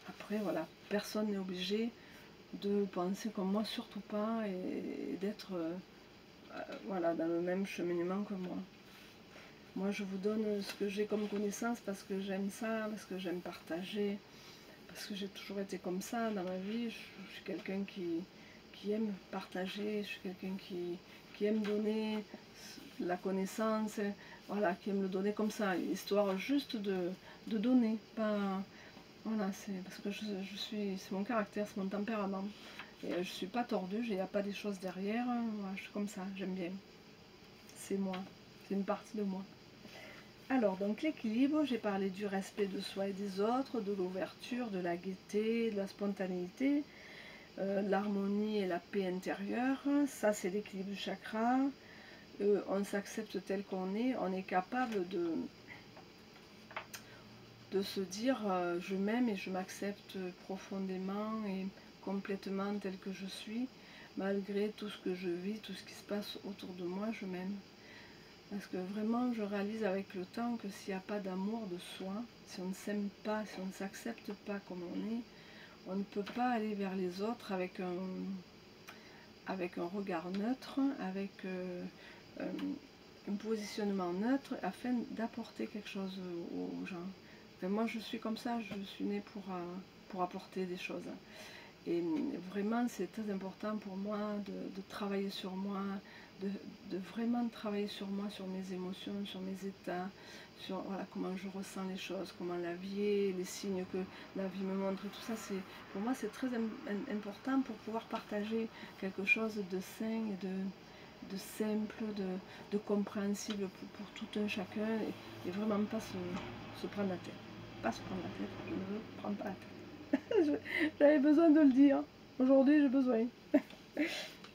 Après, voilà, personne n'est obligé de penser comme moi, surtout pas, et d'être voilà, dans le même cheminement que moi. Moi, je vous donne ce que j'ai comme connaissance parce que j'aime ça, parce que j'aime partager, parce que j'ai toujours été comme ça dans ma vie. Je suis quelqu'un qui aime partager, je suis quelqu'un qui aime donner la connaissance, voilà, qui aime le donner comme ça, histoire juste de donner, pas... Voilà, c'est parce que c'est mon caractère, c'est mon tempérament. Et je suis pas tordue, il n'y a pas des choses derrière, voilà, je suis comme ça, j'aime bien. C'est moi, c'est une partie de moi. Alors, donc l'équilibre, j'ai parlé du respect de soi et des autres, de l'ouverture, de la gaieté, de la spontanéité, l'harmonie et la paix intérieure. Ça, c'est l'équilibre du chakra. On s'accepte tel qu'on est, on est capable de se dire je m'aime et je m'accepte profondément et complètement tel que je suis, malgré tout ce que je vis, tout ce qui se passe autour de moi, je m'aime. Parce que vraiment, je réalise avec le temps que s'il n'y a pas d'amour de soi, si on ne s'aime pas, si on ne s'accepte pas comme on est, on ne peut pas aller vers les autres avec un regard neutre, avec un positionnement neutre, afin d'apporter quelque chose aux gens. Enfin, moi, je suis comme ça, je suis née pour apporter des choses. Et vraiment, c'est très important pour moi de travailler sur moi, de vraiment travailler sur moi, sur mes émotions, sur mes états, sur voilà, comment je ressens les choses, comment la vie est, les signes que la vie me montre. Et tout ça, pour moi, c'est très important pour pouvoir partager quelque chose de sain et de simple, de compréhensible pour tout un chacun, et vraiment pas se prendre la tête. Pas se prendre la tête, je ne veux prendre pas la tête. J'avais besoin de le dire. Aujourd'hui, j'ai besoin.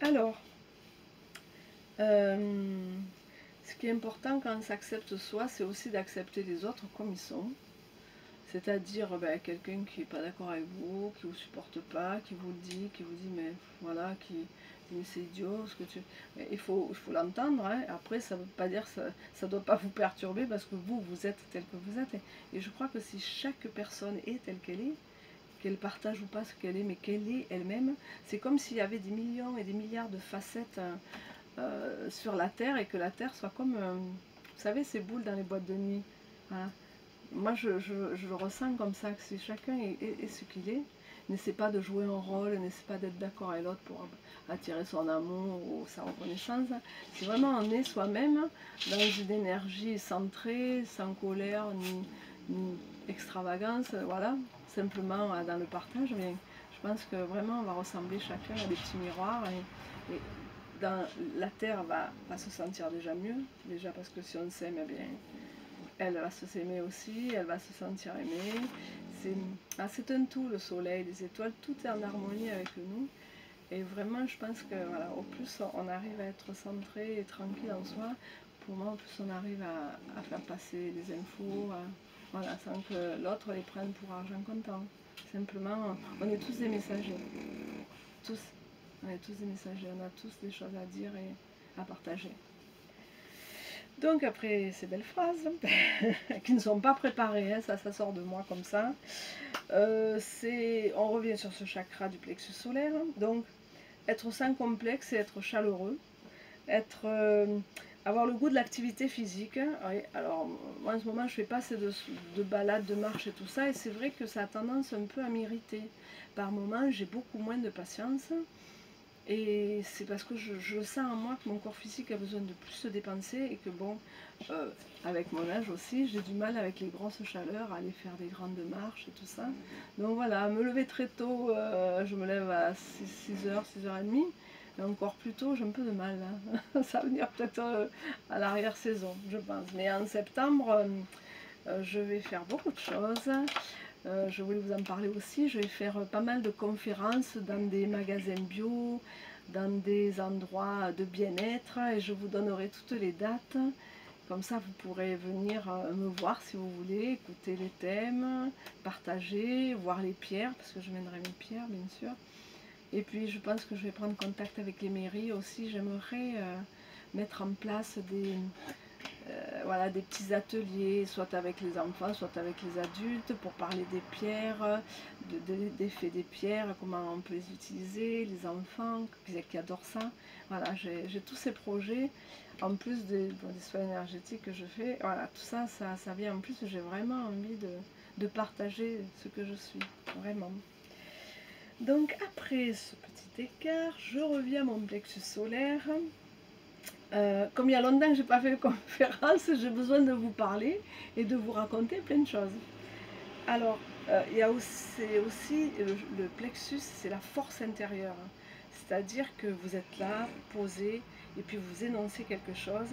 Alors, ce qui est important quand on s'accepte soi, c'est aussi d'accepter les autres comme ils sont. C'est-à-dire ben, quelqu'un qui n'est pas d'accord avec vous, qui ne vous supporte pas, qui vous le dit, qui vous dit mais voilà, qui dit mais c'est idiot ce que tu... Mais il faut l'entendre, hein. Après ça ne veut pas dire, ça ne doit pas vous perturber parce que vous êtes tel que vous êtes. Et je crois que si chaque personne est telle qu'elle partage ou pas ce qu'elle est, mais qu'elle est elle-même, c'est comme s'il y avait des millions et des milliards de facettes sur la Terre, et que la Terre soit comme, vous savez, ces boules dans les boîtes de nuit. Voilà. Moi, je le ressens comme ça, que si chacun est ce qu'il est, n'essaie pas de jouer un rôle, n'essaie pas d'être d'accord avec l'autre pour attirer son amour ou sa reconnaissance. C'est vraiment on est soi-même dans une énergie centrée, sans colère ni extravagance, voilà, simplement dans le partage. Mais je pense que vraiment on va ressembler chacun à des petits miroirs et dans, la terre va se sentir déjà mieux, déjà parce que si on s'aime, eh bien, elle va se s'aimer aussi, elle va se sentir aimée. C'est un tout, le soleil, les étoiles, tout est en harmonie avec nous. Et vraiment, je pense que voilà, au plus on arrive à être centré et tranquille en soi, pour moi, au plus on arrive à faire passer les infos, voilà, sans que l'autre les prenne pour argent comptant. Simplement, on est tous des messagers. Tous. On est tous des messagers, on a tous des choses à dire et à partager. Donc après ces belles phrases, qui ne sont pas préparées, hein, ça sort de moi comme ça, on revient sur ce chakra du plexus solaire. Donc être sans complexe et être chaleureux, avoir le goût de l'activité physique. Oui, alors moi en ce moment je fais pas assez de balades, de marche et tout ça, et c'est vrai que ça a tendance un peu à m'irriter. Par moments j'ai beaucoup moins de patience. Et c'est parce que je sens en moi que mon corps physique a besoin de plus se dépenser et que bon, avec mon âge aussi, j'ai du mal avec les grosses chaleurs à aller faire des grandes marches et tout ça. Donc voilà, me lever très tôt, je me lève à 6h, 6h30. Et encore plus tôt, j'ai un peu de mal. Hein. Ça va venir peut-être à l'arrière-saison, je pense. Mais en septembre, je vais faire beaucoup de choses. Je voulais vous en parler aussi. Je vais faire pas mal de conférences dans des magasins bio, dans des endroits de bien-être et je vous donnerai toutes les dates. Comme ça, vous pourrez venir me voir si vous voulez, écouter les thèmes, partager, voir les pierres, parce que je mènerai mes pierres, bien sûr. Et puis, je pense que je vais prendre contact avec les mairies aussi. J'aimerais mettre en place voilà, des petits ateliers, soit avec les enfants, soit avec les adultes, pour parler des pierres, des faits des pierres, comment on peut les utiliser, les enfants qui adorent ça. Voilà, j'ai tous ces projets, en plus des soins énergétiques que je fais. Voilà, tout ça, ça vient en plus, j'ai vraiment envie de partager ce que je suis, vraiment. Donc après ce petit écart, je reviens à mon plexus solaire. Comme il y a longtemps que je n'ai pas fait de conférence, j'ai besoin de vous parler et de vous raconter plein de choses. Alors, il y a aussi le plexus, c'est la force intérieure. C'est-à-dire que vous êtes là, posé, et puis vous énoncez quelque chose,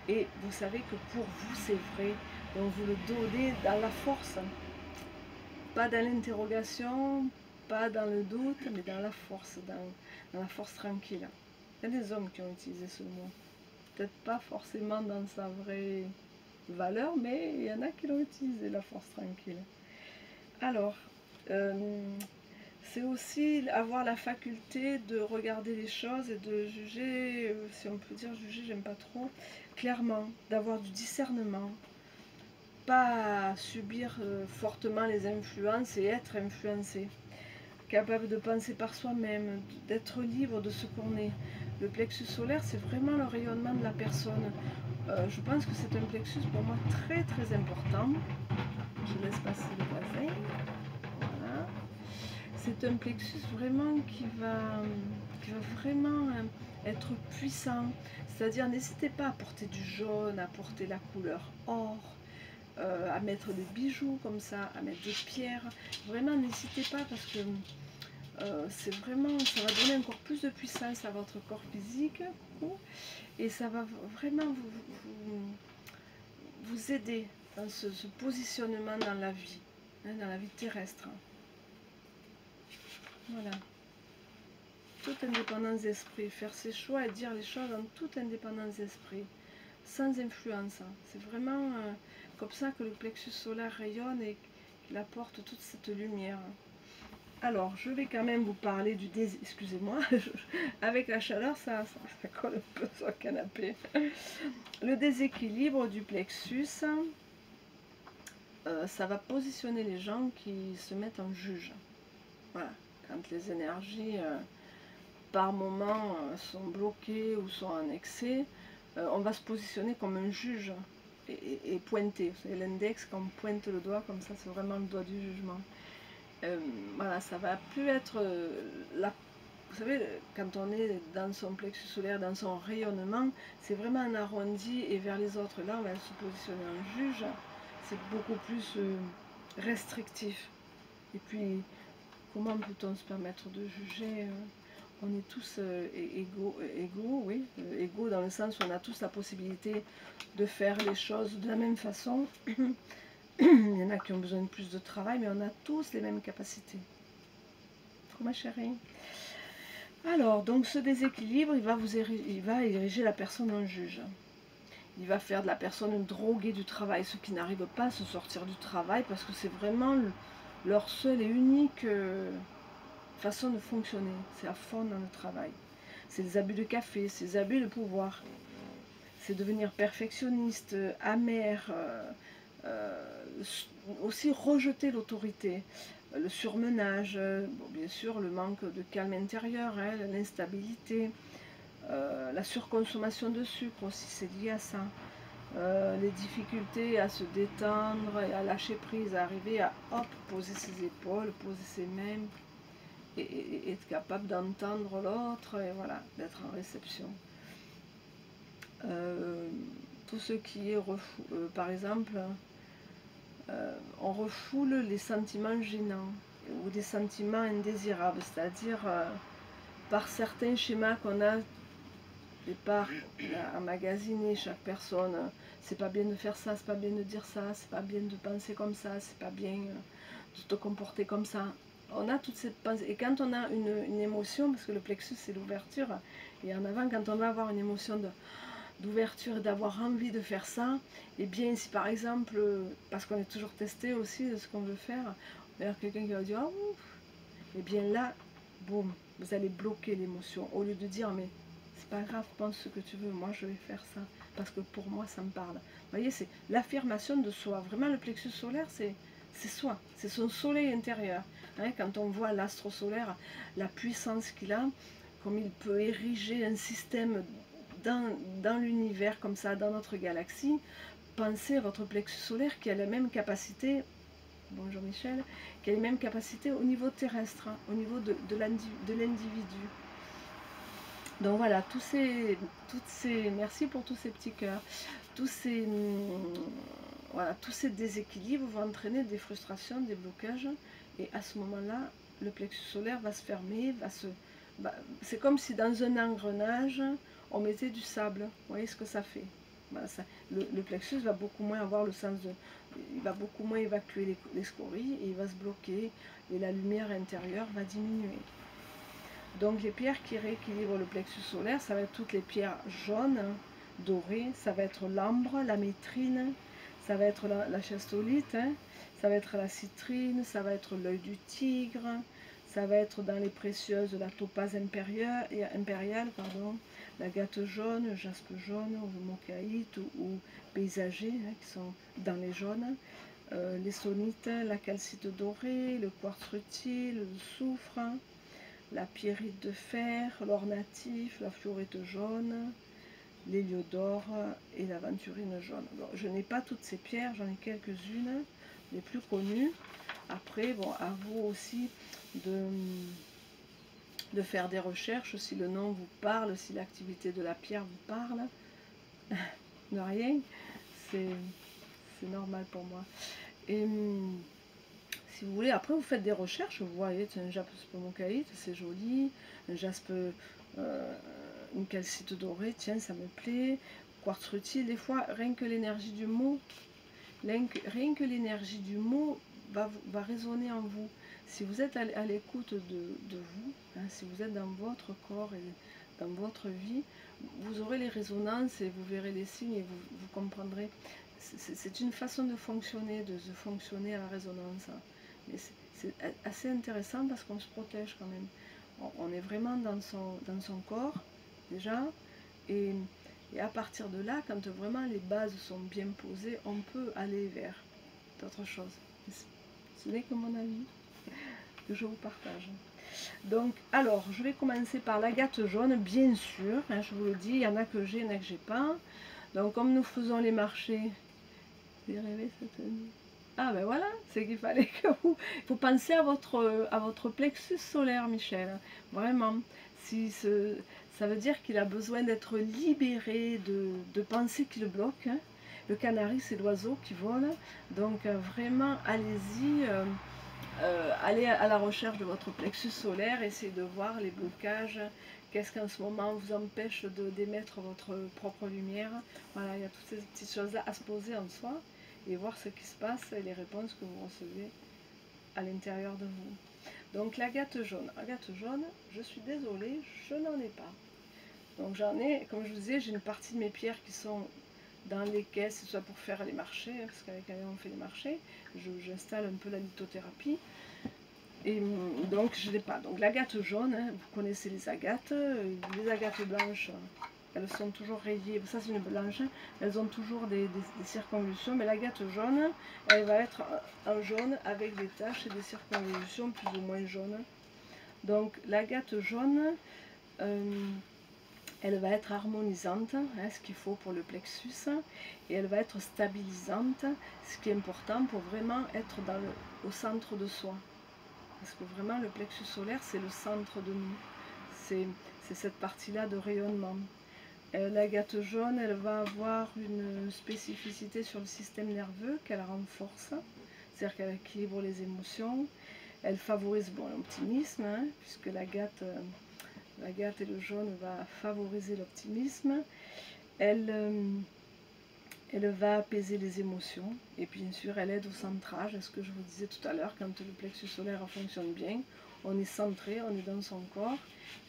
et vous savez que pour vous c'est vrai. Donc vous le donnez dans la force. Pas dans l'interrogation, pas dans le doute, mais dans la force, dans la force tranquille. Il y a des hommes qui ont utilisé ce mot. Peut-être pas forcément dans sa vraie valeur, mais il y en a qui l'ont utilisé, la force tranquille. Alors, c'est aussi avoir la faculté de regarder les choses et de juger, si on peut dire juger, j'aime pas trop, clairement, d'avoir du discernement, pas subir fortement les influences et être influencé, capable de penser par soi-même, d'être libre de ce qu'on est. Le plexus solaire, c'est vraiment le rayonnement de la personne. Je pense que c'est un plexus pour moi très très important. Je laisse passer le bassin. Voilà. C'est un plexus vraiment qui va vraiment être puissant. C'est-à-dire, n'hésitez pas à porter du jaune, à porter la couleur or, à mettre des bijoux comme ça, à mettre des pierres. Vraiment, n'hésitez pas parce que c'est vraiment, ça va donner encore plus de puissance à votre corps physique et ça va vraiment vous aider dans ce positionnement dans la vie, hein, dans la vie terrestre. Voilà. Toute indépendance d'esprit, faire ses choix et dire les choses en toute indépendance d'esprit, sans influence. C'est vraiment comme ça que le plexus solaire rayonne et qu'il apporte toute cette lumière. Alors, je vais quand même vous parler du excusez-moi, avec la chaleur, ça colle un peu sur le canapé. Le déséquilibre du plexus, ça va positionner les gens qui se mettent en juge. Voilà, quand les énergies, par moment, sont bloquées ou sont en excès, on va se positionner comme un juge et pointer. Vous savez, l'index, quand on pointe le doigt, comme ça, c'est vraiment le doigt du jugement. Voilà, ça va plus être vous savez, quand on est dans son plexus solaire, dans son rayonnement, c'est vraiment un arrondi et vers les autres. Là, on va se positionner en juge, c'est beaucoup plus restrictif. Et puis, comment peut-on se permettre de juger on est tous égaux, oui, égaux dans le sens où on a tous la possibilité de faire les choses de la même façon. Il y en a qui ont besoin de plus de travail, mais on a tous les mêmes capacités. Trop ma chérie. Alors, donc ce déséquilibre, il va ériger la personne en juge. Il va faire de la personne une droguée du travail, ceux qui n'arrivent pas à se sortir du travail, parce que c'est vraiment leur seule et unique façon de fonctionner. C'est à fond dans le travail. C'est les abus de café, c'est les abus de pouvoir. C'est devenir perfectionniste, amer, aussi rejeter l'autorité, le surmenage, bon, bien sûr le manque de calme intérieur, hein, l'instabilité, la surconsommation de sucre aussi, c'est lié à ça. Les difficultés à se détendre et à lâcher prise, à arriver à hop, poser ses épaules, poser ses mains et être capable d'entendre l'autre et voilà, d'être en réception. Tout ce qui est par exemple, on refoule les sentiments gênants ou des sentiments indésirables, c'est-à-dire par certains schémas qu'on a par emmagasiner chaque personne. C'est pas bien de faire ça, c'est pas bien de dire ça, c'est pas bien de penser comme ça, c'est pas bien de te comporter comme ça. On a toutes ces pensées. Et quand on a une émotion, parce que le plexus c'est l'ouverture, et en avant, quand on va avoir une émotion d'ouverture et d'avoir envie de faire ça, et bien si par exemple, parce qu'on est toujours testé aussi de ce qu'on veut faire, il y a quelqu'un qui va dire ah ouf, et bien là, boum, vous allez bloquer l'émotion au lieu de dire mais c'est pas grave, pense ce que tu veux, moi je vais faire ça parce que pour moi ça me parle. Vous voyez, c'est l'affirmation de soi. Vraiment, le plexus solaire, c'est soi, c'est son soleil intérieur. Hein, quand on voit l'astre solaire, la puissance qu'il a, comme il peut ériger un système dans l'univers comme ça, dans notre galaxie, pensez à votre plexus solaire qui a la même capacité, bonjour Michel, qui a les mêmes capacités au niveau terrestre, hein, au niveau de l'individu. Donc voilà, merci pour tous ces petits cœurs, voilà, tous ces déséquilibres vont entraîner des frustrations, des blocages, et à ce moment-là, le plexus solaire va se fermer, c'est comme si dans un engrenage, on mettait du sable. Vous voyez ce que ça fait. Voilà, le plexus va beaucoup moins avoir le sens de... Il va beaucoup moins évacuer les scories, et il va se bloquer, et la lumière intérieure va diminuer. Donc les pierres qui rééquilibrent le plexus solaire, ça va être toutes les pierres jaunes, dorées, ça va être l'ambre, la métrine, ça va être la chastolite, hein, ça va être la citrine, ça va être l'œil du tigre, ça va être dans les précieuses la topaze impériale, l'agate jaune, le jaspe jaune, le mocaïte ou paysager, hein, qui sont dans les jaunes, les sonites, la calcite dorée, le quartz rutile, le soufre, la pierrite de fer, l'or natif, la fluorite jaune, l'héliodore et l'aventurine jaune. Alors, je n'ai pas toutes ces pierres, j'en ai quelques-unes, les plus connues. Après, bon, à vous aussi de faire des recherches, si le nom vous parle, si l'activité de la pierre vous parle. De rien, c'est normal pour moi. Et si vous voulez, après vous faites des recherches, vous voyez, c'est un jaspe mocaïte, c'est joli, un jaspe, une calcite dorée, tiens, ça me plaît, quartz rutile, des fois, rien que l'énergie du mot, va résonner en vous. Si vous êtes à l'écoute de vous, hein, si vous êtes dans votre corps et dans votre vie, vous aurez les résonances et vous verrez les signes et vous comprendrez. C'est une façon de fonctionner à la résonance. Mais c'est assez intéressant parce qu'on se protège quand même. On est vraiment dans son corps déjà, et à partir de là, quand vraiment les bases sont bien posées, on peut aller vers d'autres choses. Ce n'est que mon avis que je vous partage. Donc, alors, je vais commencer par l'agate jaune, bien sûr, hein, je vous le dis, il y en a que j'ai, il y en a que j'ai pas. Donc, comme nous faisons les marchés, vous avez rêvé cette nuit. Ah ben voilà, c'est qu'il fallait que vous... Il faut penser à votre plexus solaire, Michel. Vraiment. Si ça veut dire qu'il a besoin d'être libéré de pensées qui le bloquent, hein. Le canari, c'est l'oiseau qui vole. Donc vraiment, allez-y, allez à la recherche de votre plexus solaire, essayez de voir les blocages. Qu'est-ce qu'en ce moment vous empêche d'émettre votre propre lumière. Voilà, il y a toutes ces petites choses-là à se poser en soi et voir ce qui se passe et les réponses que vous recevez à l'intérieur de vous. Donc l'agate jaune. Agate jaune, je suis désolée, je n'en ai pas. Donc j'en ai, comme je vous disais, j'ai une partie de mes pierres qui sont dans les caisses, soit pour faire les marchés, hein, parce qu'avec elle on fait les marchés. J'installe un peu la lithothérapie. Et donc je ne l'ai pas. Donc l'agate jaune, hein, vous connaissez les agates blanches. Elles sont toujours rayées, ça c'est une blanche, elles ont toujours des circonvolutions, mais l'agate jaune, elle va être en jaune avec des taches et des circonvolutions plus ou moins jaunes. Donc l'agate jaune, elle va être harmonisante, hein, ce qu'il faut pour le plexus, et elle va être stabilisante, ce qui est important pour vraiment être au centre de soi. Parce que vraiment le plexus solaire c'est le centre de nous, c'est cette partie-là de rayonnement. L'agate jaune, elle va avoir une spécificité sur le système nerveux qu'elle renforce, c'est-à-dire qu'elle équilibre les émotions, elle favorise l'optimisme, hein, puisque l'agate et le jaune va favoriser l'optimisme, elle va apaiser les émotions, et puis bien sûr elle aide au centrage, ce que je vous disais tout à l'heure, quand le plexus solaire fonctionne bien, on est centré, on est dans son corps,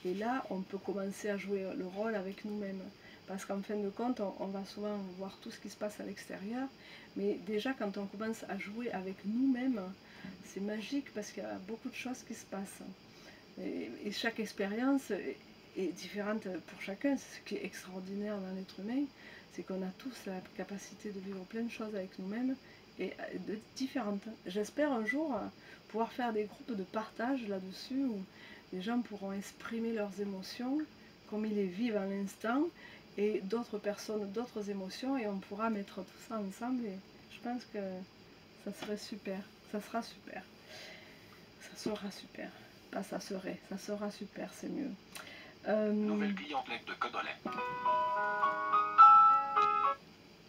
et là on peut commencer à jouer le rôle avec nous-mêmes. Parce qu'en fin de compte, on va souvent voir tout ce qui se passe à l'extérieur, mais déjà quand on commence à jouer avec nous-mêmes, c'est magique parce qu'il y a beaucoup de choses qui se passent. Et chaque expérience est différente pour chacun, c'est ce qui est extraordinaire dans l'être humain, c'est qu'on a tous la capacité de vivre plein de choses avec nous-mêmes et de différentes. J'espère un jour pouvoir faire des groupes de partage là-dessus où les gens pourront exprimer leurs émotions comme ils les vivent à l'instant et d'autres personnes, d'autres émotions, et on pourra mettre tout ça ensemble et je pense que ça serait super, ça sera super, ça sera super. Pas ça serait, ça sera super, c'est mieux.
Nouvelle clientèle de Codolet.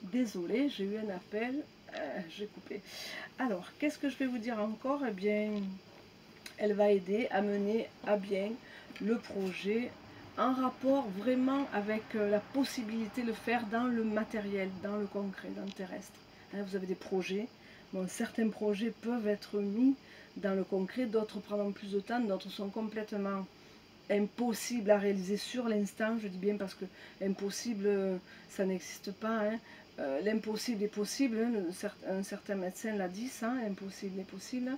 Désolée, j'ai eu un appel, j'ai coupé. Alors, qu'est-ce que je vais vous dire encore? Eh bien, elle va aider à mener à bien le projet en rapport vraiment avec la possibilité de le faire dans le matériel, dans le concret, dans le terrestre. Hein, vous avez des projets. Bon, certains projets peuvent être mis dans le concret, d'autres prendront plus de temps, d'autres sont complètement impossibles à réaliser sur l'instant. Je dis bien parce que impossible, ça n'existe pas. Hein. L'impossible est possible. Hein. Un certain médecin l'a dit, ça, l'impossible est possible.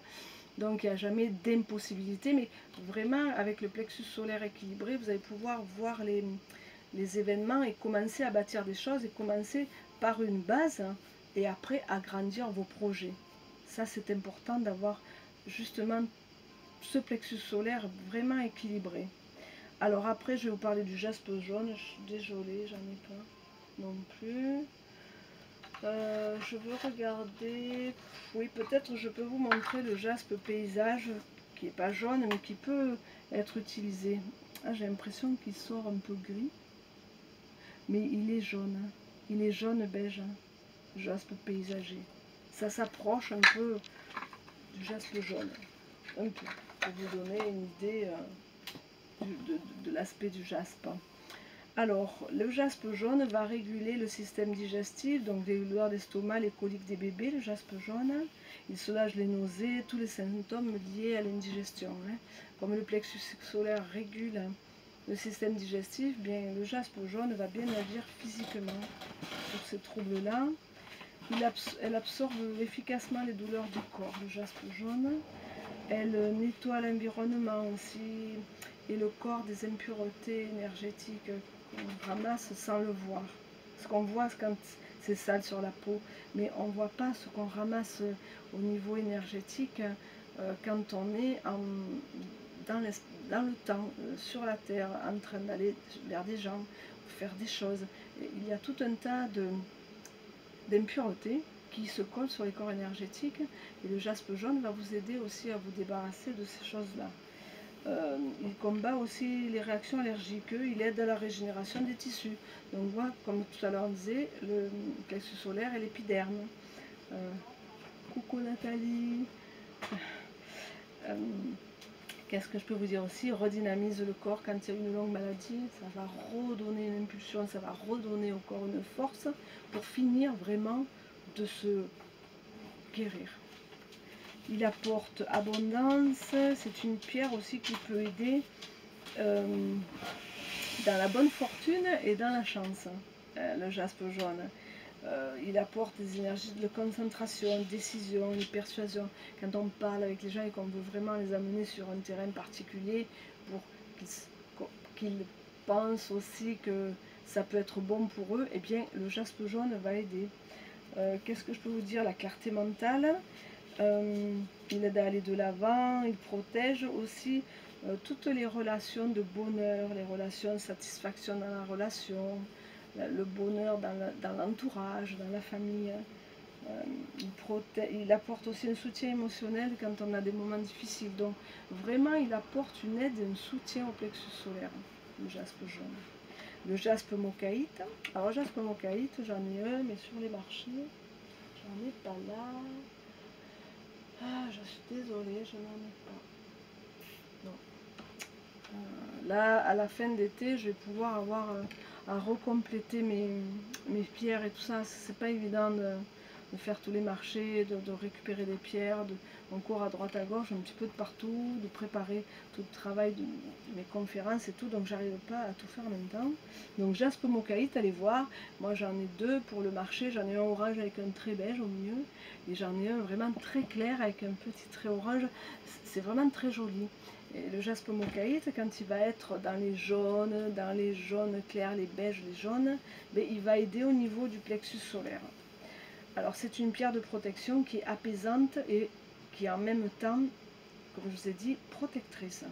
Donc il n'y a jamais d'impossibilité, mais vraiment avec le plexus solaire équilibré, vous allez pouvoir voir les événements et commencer à bâtir des choses et commencer par une base, hein, et après agrandir vos projets. Ça c'est important d'avoir justement ce plexus solaire vraiment équilibré. Alors après je vais vous parler du jaspe jaune, je suis désolée, j'en ai pas non plus. Je veux regarder, oui peut-être je peux vous montrer le jaspe paysage qui n'est pas jaune mais qui peut être utilisé. Ah, j'ai l'impression qu'il sort un peu gris, mais il est jaune, il est jaune beige, jaspe paysager. Ça s'approche un peu du jaspe jaune, un peu, pour vous donner une idée de l'aspect du jaspe. Alors, le jaspe jaune va réguler le système digestif, donc les douleurs d'estomac, les coliques des bébés, le jaspe jaune. Il soulage les nausées, tous les symptômes liés à l'indigestion. Hein. Comme le plexus solaire régule le système digestif, bien, le jaspe jaune va bien agir physiquement sur ces troubles-là. Elle absorbe efficacement les douleurs du corps, le jaspe jaune. Elle nettoie l'environnement aussi et le corps des impuretés énergétiques qu'on ramasse sans le voir. Ce qu'on voit quand c'est sale sur la peau, mais on ne voit pas ce qu'on ramasse au niveau énergétique quand on est dans le temps, sur la terre, en train d'aller vers des gens, faire des choses. Et il y a tout un tas d'impuretés qui se collent sur les corps énergétiques. Et le jaspe jaune va vous aider aussi à vous débarrasser de ces choses-là. Il combat aussi les réactions allergiques, il aide à la régénération des tissus. Donc voilà, comme tout à l'heure on disait, le plexus solaire et l'épiderme. Coucou Nathalie. Qu'est-ce que je peux vous dire aussi? Redynamise le corps quand il y a une longue maladie, ça va redonner une impulsion, ça va redonner au corps une force pour finir vraiment de se guérir. Il apporte abondance, c'est une pierre aussi qui peut aider dans la bonne fortune et dans la chance, le jaspe jaune. Il apporte des énergies de concentration, de décision, de persuasion. Quand on parle avec les gens et qu'on veut vraiment les amener sur un terrain particulier pour qu'ils pensent aussi que ça peut être bon pour eux, eh bien le jaspe jaune va aider. Qu'est-ce que je peux vous dire? La clarté mentale. Il aide à aller de l'avant, il protège aussi toutes les relations de bonheur, les relations de satisfaction dans la relation, le bonheur dans l'entourage, dans la famille. Il apporte aussi un soutien émotionnel quand on a des moments difficiles. Donc vraiment il apporte une aide et un soutien au plexus solaire, le jaspe jaune. Le jaspe mocaïte. Alors jaspe mocaïte, j'en ai un, mais sur les marchés, j'en ai pas là. Ah, je suis désolée, je n'en ai pas. Non. Là, à la fin d'été, je vais pouvoir avoir à recompléter mes pierres et tout ça. C'est pas évident de faire tous les marchés, de récupérer des pierres, on court à droite à gauche, un petit peu de partout, de préparer tout le travail de mes conférences et tout, donc j'arrive pas à tout faire en même temps. Donc jaspe mocaïte, allez voir, moi j'en ai deux pour le marché, j'en ai un orange avec un trait beige au milieu, et j'en ai un vraiment très clair avec un petit trait orange, c'est vraiment très joli. Et le jaspe mocaïte, quand il va être dans les jaunes clairs, les beiges, les jaunes, ben, il va aider au niveau du plexus solaire. Alors c'est une pierre de protection qui est apaisante et qui est en même temps, comme je vous ai dit, protectrice.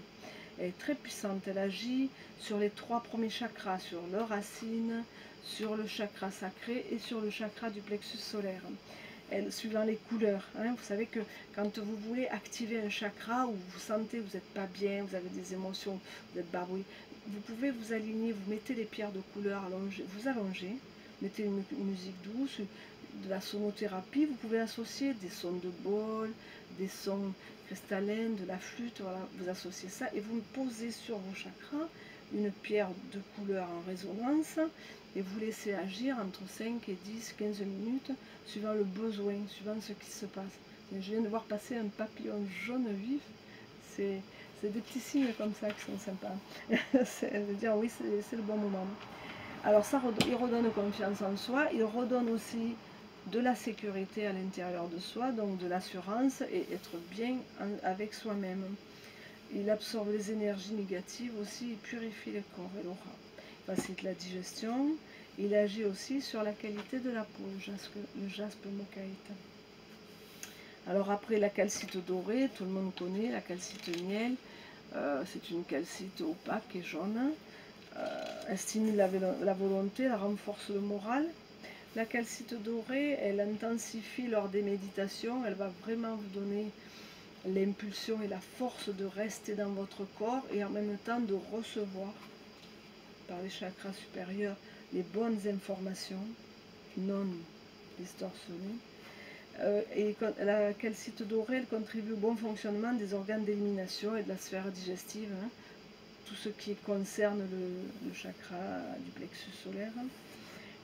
Elle est très puissante, elle agit sur les 3 premiers chakras, sur le racine, sur le chakra sacré et sur le chakra du plexus solaire. Elle, suivant les couleurs, hein, vous savez que quand vous voulez activer un chakra où vous sentez que vous n'êtes pas bien, vous avez des émotions, vous êtes barbouillé, vous pouvez vous aligner, vous mettez les pierres de couleur, vous allongez, mettez une musique douce, de la sonothérapie, vous pouvez associer des sons de bol, des sons cristallins, de la flûte, voilà, vous associez ça et vous posez sur vos chakras une pierre de couleur en résonance et vous laissez agir entre 5 et 10, 15 minutes suivant le besoin, suivant ce qui se passe. Je viens de voir passer un papillon jaune vif, c'est des petits signes comme ça qui sont sympas. C'est de dire oui, c'est le bon moment. Alors ça, il redonne confiance en soi, il redonne aussi de la sécurité à l'intérieur de soi, donc de l'assurance et être bien avec soi-même. Il absorbe les énergies négatives aussi, il purifie le corps et l'aura. Il facilite la digestion, il agit aussi sur la qualité de la peau, le jaspe mocaïte. Alors après la calcite dorée, tout le monde connaît la calcite miel, c'est une calcite opaque et jaune. Elle stimule la volonté, elle renforce le moral. La calcite dorée, elle intensifie lors des méditations, elle va vraiment vous donner l'impulsion et la force de rester dans votre corps et en même temps de recevoir par les chakras supérieurs les bonnes informations non distorsionnées. Et la calcite dorée, elle contribue au bon fonctionnement des organes d'élimination et de la sphère digestive, hein, tout ce qui concerne le chakra du plexus solaire.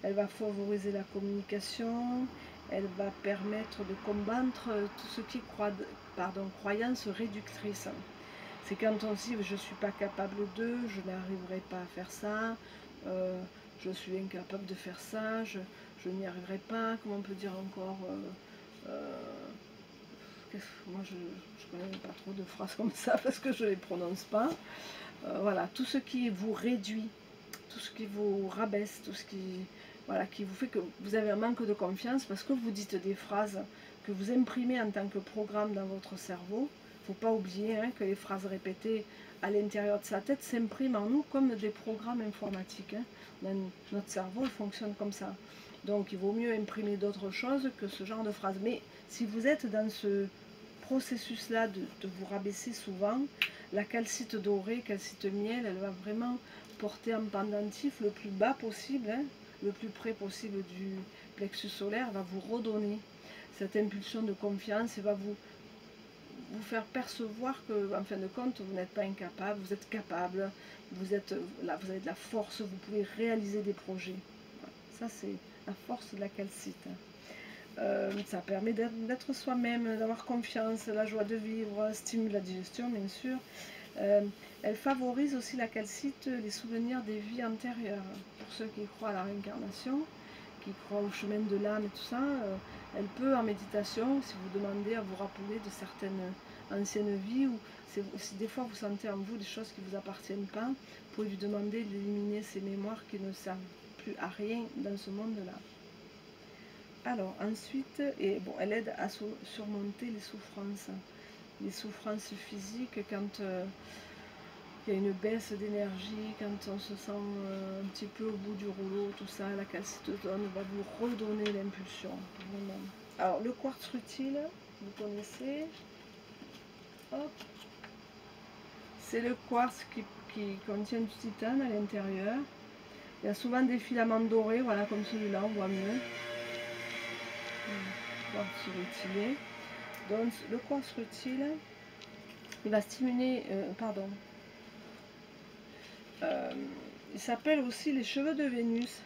Elle va favoriser la communication, elle va permettre de combattre tout ce qui est croyance réductrice. C'est quand on se dit je ne suis pas capable de, je n'arriverai pas à faire ça, je suis incapable de faire ça, je n'y arriverai pas, comment on peut dire encore moi je ne connais pas trop de phrases comme ça parce que je ne les prononce pas. Voilà, tout ce qui vous réduit, tout ce qui vous rabaisse, tout ce qui, voilà, qui vous fait que vous avez un manque de confiance parce que vous dites des phrases que vous imprimez en tant que programme dans votre cerveau. Il ne faut pas oublier hein, que les phrases répétées à l'intérieur de sa tête s'impriment en nous comme des programmes informatiques. Hein. Notre cerveau il fonctionne comme ça. Donc il vaut mieux imprimer d'autres choses que ce genre de phrase. Mais si vous êtes dans ce processus-là de vous rabaisser souvent, la calcite dorée, calcite miel, elle va vraiment porter en pendentif le plus bas possible, hein, le plus près possible du plexus solaire, va vous redonner cette impulsion de confiance et va vous faire percevoir que, en fin de compte, vous n'êtes pas incapable, vous êtes capable, vous êtes là, vous avez de la force, vous pouvez réaliser des projets. Voilà. Ça, c'est la force de la calcite. Ça permet d'être soi-même, d'avoir confiance, la joie de vivre, stimule la digestion, bien sûr. Elle favorise aussi la calcite, les souvenirs des vies antérieures. Pour ceux qui croient à la réincarnation, qui croient au chemin de l'âme et tout ça, elle peut en méditation, si vous demandez à vous rappeler de certaines anciennes vies, ou si des fois vous sentez en vous des choses qui ne vous appartiennent pas, vous pouvez lui demander d'éliminer ces mémoires qui ne servent plus à rien dans ce monde-là. Alors ensuite, et bon, elle aide à surmonter les souffrances physiques quand il y a une baisse d'énergie, quand on se sent un petit peu au bout du rouleau, tout ça, la calcitone va vous redonner l'impulsion. Alors le quartz rutile, vous connaissez, hop, c'est le quartz qui contient du titane à l'intérieur. Il y a souvent des filaments dorés, voilà, comme celui-là, on voit mieux. Quartz rutilé. Donc le quartz rutile, il va stimuler, il s'appelle aussi les cheveux de Vénus.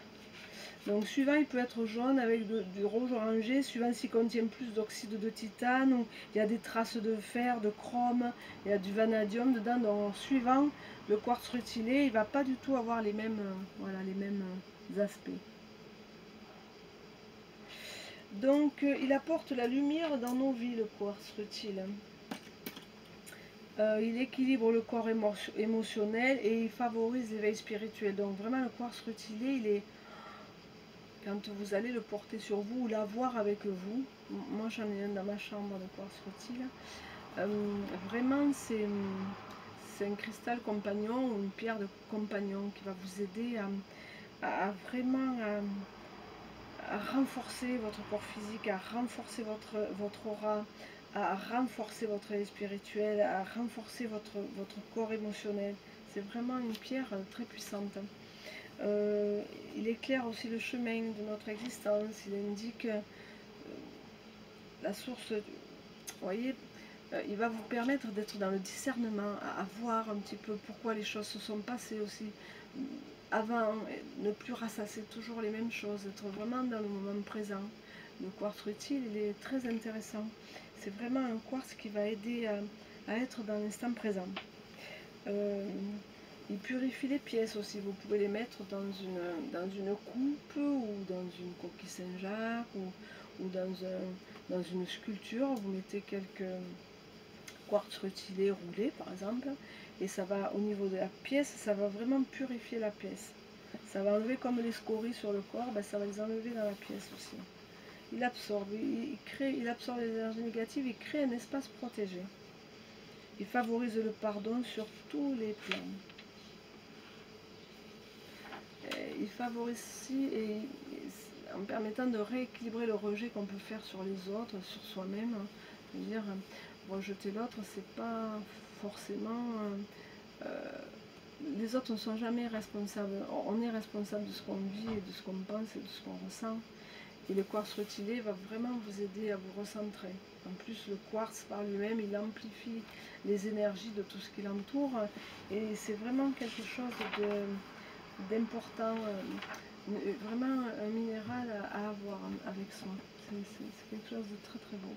Donc suivant, il peut être jaune avec du rouge orangé, suivant s'il contient plus d'oxyde de titane, ou il y a des traces de fer, de chrome, il y a du vanadium dedans. Donc suivant le quartz rutilé, il ne va pas du tout avoir les mêmes, voilà, les mêmes aspects. Donc il apporte la lumière dans nos vies, le quartz rutile. Il équilibre le corps émotionnel et il favorise l'éveil spirituel. Donc vraiment le quartz rutilé, il est, quand vous allez le porter sur vous ou l'avoir avec vous, moi j'en ai un dans ma chambre de quartz rutile, vraiment c'est un cristal compagnon ou une pierre de compagnon qui va vous aider à vraiment à renforcer votre corps physique, à renforcer votre aura, à renforcer votre vie spirituelle, à renforcer votre corps émotionnel. C'est vraiment une pierre très puissante. Il éclaire aussi le chemin de notre existence, il indique la source, vous voyez, il va vous permettre d'être dans le discernement, à voir un petit peu pourquoi les choses se sont passées aussi avant, ne plus rassasser toujours les mêmes choses, être vraiment dans le moment présent. Le quartz rutile, il est très intéressant. C'est vraiment un quartz qui va aider à être dans l'instant présent. Il purifie les pièces aussi. Vous pouvez les mettre dans une coupe ou dans une coquille Saint-Jacques ou dans une sculpture. Vous mettez quelques quartz rutilé roulés par exemple, et ça va au niveau de la pièce, ça va vraiment purifier la pièce. Ça va enlever comme les scories sur le corps, ben ça va les enlever dans la pièce aussi. Il absorbe, il absorbe les énergies négatives, il crée un espace protégé. Il favorise le pardon sur tous les plans. Il favorise aussi, en permettant de rééquilibrer le rejet qu'on peut faire sur les autres, sur soi-même. C'est-à-dire, rejeter l'autre, c'est pas forcément... les autres ne sont jamais responsables. On est responsable de ce qu'on vit et de ce qu'on pense et de ce qu'on ressent. Et le quartz rutilé va vraiment vous aider à vous recentrer. En plus, le quartz par lui-même, il amplifie les énergies de tout ce qui l'entoure. Et c'est vraiment quelque chose d'important, vraiment un minéral à avoir avec soi. C'est quelque chose de très très beau.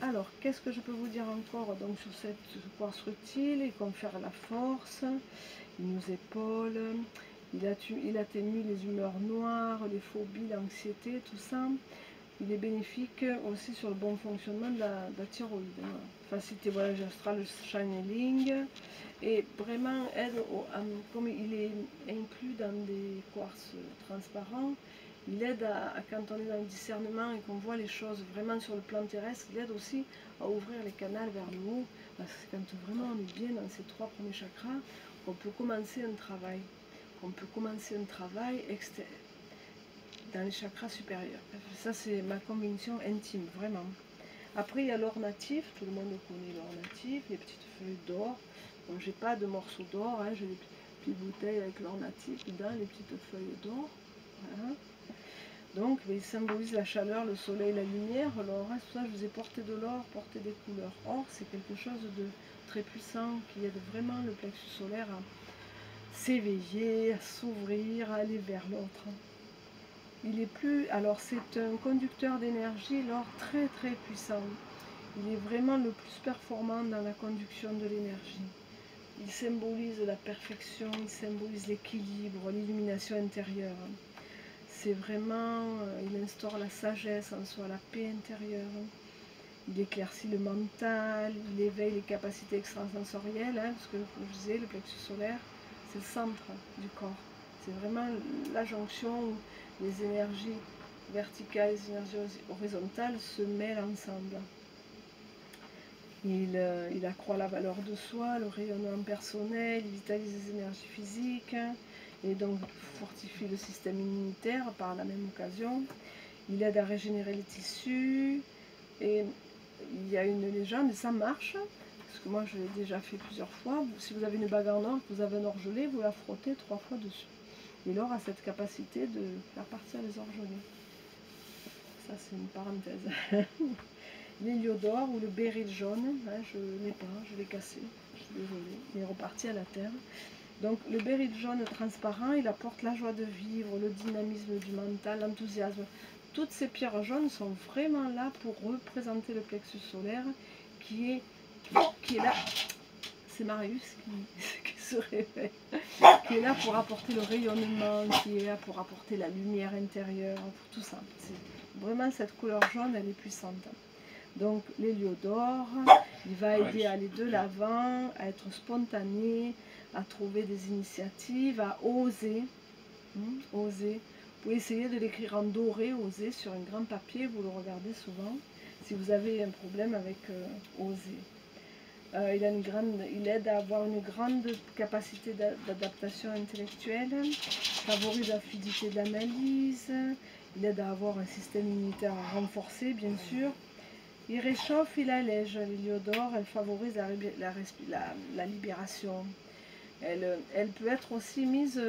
Alors, qu'est-ce que je peux vous dire encore donc sur cette quartz rutile? Il confère la force, il nous épaule, il atténue les humeurs noires, les phobies, l'anxiété, tout ça. Il est bénéfique aussi sur le bon fonctionnement de la thyroïde. Facilité voyage astral, le channeling, et vraiment aide, comme il est inclus dans des quartz transparents, il aide quand on est dans le discernement et qu'on voit les choses vraiment sur le plan terrestre, il aide aussi à ouvrir les canaux vers le haut, parce que quand vraiment on est bien dans ces 3 premiers chakras, on peut commencer un travail. On peut commencer un travail dans les chakras supérieurs. Ça, c'est ma conviction intime, vraiment. Après, il y a l'or natif. Tout le monde connaît l'or natif, les petites feuilles d'or. Bon, j'ai pas de morceaux d'or, hein, j'ai des petites bouteilles avec l'or natif dedans, les petites feuilles d'or. Voilà. Donc, il symbolise la chaleur, le soleil, la lumière. Alors, c'est pour ça que je vous ai porté de l'or, porté des couleurs. Or, c'est quelque chose de très puissant qui aide vraiment le plexus solaire à s'éveiller, à s'ouvrir, à aller vers l'autre. Il est plus... Alors, c'est un conducteur d'énergie, l'or, très très puissant. Il est vraiment le plus performant dans la conduction de l'énergie. Il symbolise la perfection, il symbolise l'équilibre, l'illumination intérieure. C'est vraiment, il instaure la sagesse en soi, la paix intérieure. Il éclaircit le mental, il éveille les capacités extrasensorielles, hein, parce que, comme je disais, le plexus solaire, c'est le centre du corps. C'est vraiment la jonction où les énergies verticales et les énergies horizontales se mêlent ensemble. Il accroît la valeur de soi, le rayonnement personnel, il vitalise les énergies physiques, et donc fortifie le système immunitaire par la même occasion. Il aide à régénérer les tissus, et il y a une légende, et ça marche, parce que moi je l'ai déjà fait plusieurs fois. Si vous avez une bague en or, vous avez un orgelet, vous la frottez 3 fois dessus. Et l'or a cette capacité de faire partir les orgelets. Ça c'est une parenthèse. L'héliodore ou le béryl jaune, hein, je ne l'ai pas, je l'ai cassé, je suis désolée, il est reparti à la terre. Donc le béryl jaune transparent, il apporte la joie de vivre, le dynamisme du mental, l'enthousiasme. Toutes ces pierres jaunes sont vraiment là pour représenter le plexus solaire qui est là. C'est Marius qui se réveille, qui est là pour apporter le rayonnement, qui est là pour apporter la lumière intérieure, pour tout ça. Vraiment cette couleur jaune, elle est puissante. Donc l'héliodore, il va aider à aller de l'avant, à être spontané, à trouver des initiatives, à oser. Oser. Vous pouvez essayer de l'écrire en doré, oser, sur un grand papier, vous le regardez souvent, si vous avez un problème avec oser. Il aide à avoir une grande capacité d'adaptation intellectuelle, favorise la fluidité de l'analyse, il aide à avoir un système immunitaire renforcé, bien sûr. Il réchauffe, il allège. L'héliodore, elle favorise la libération. Elle peut être aussi mise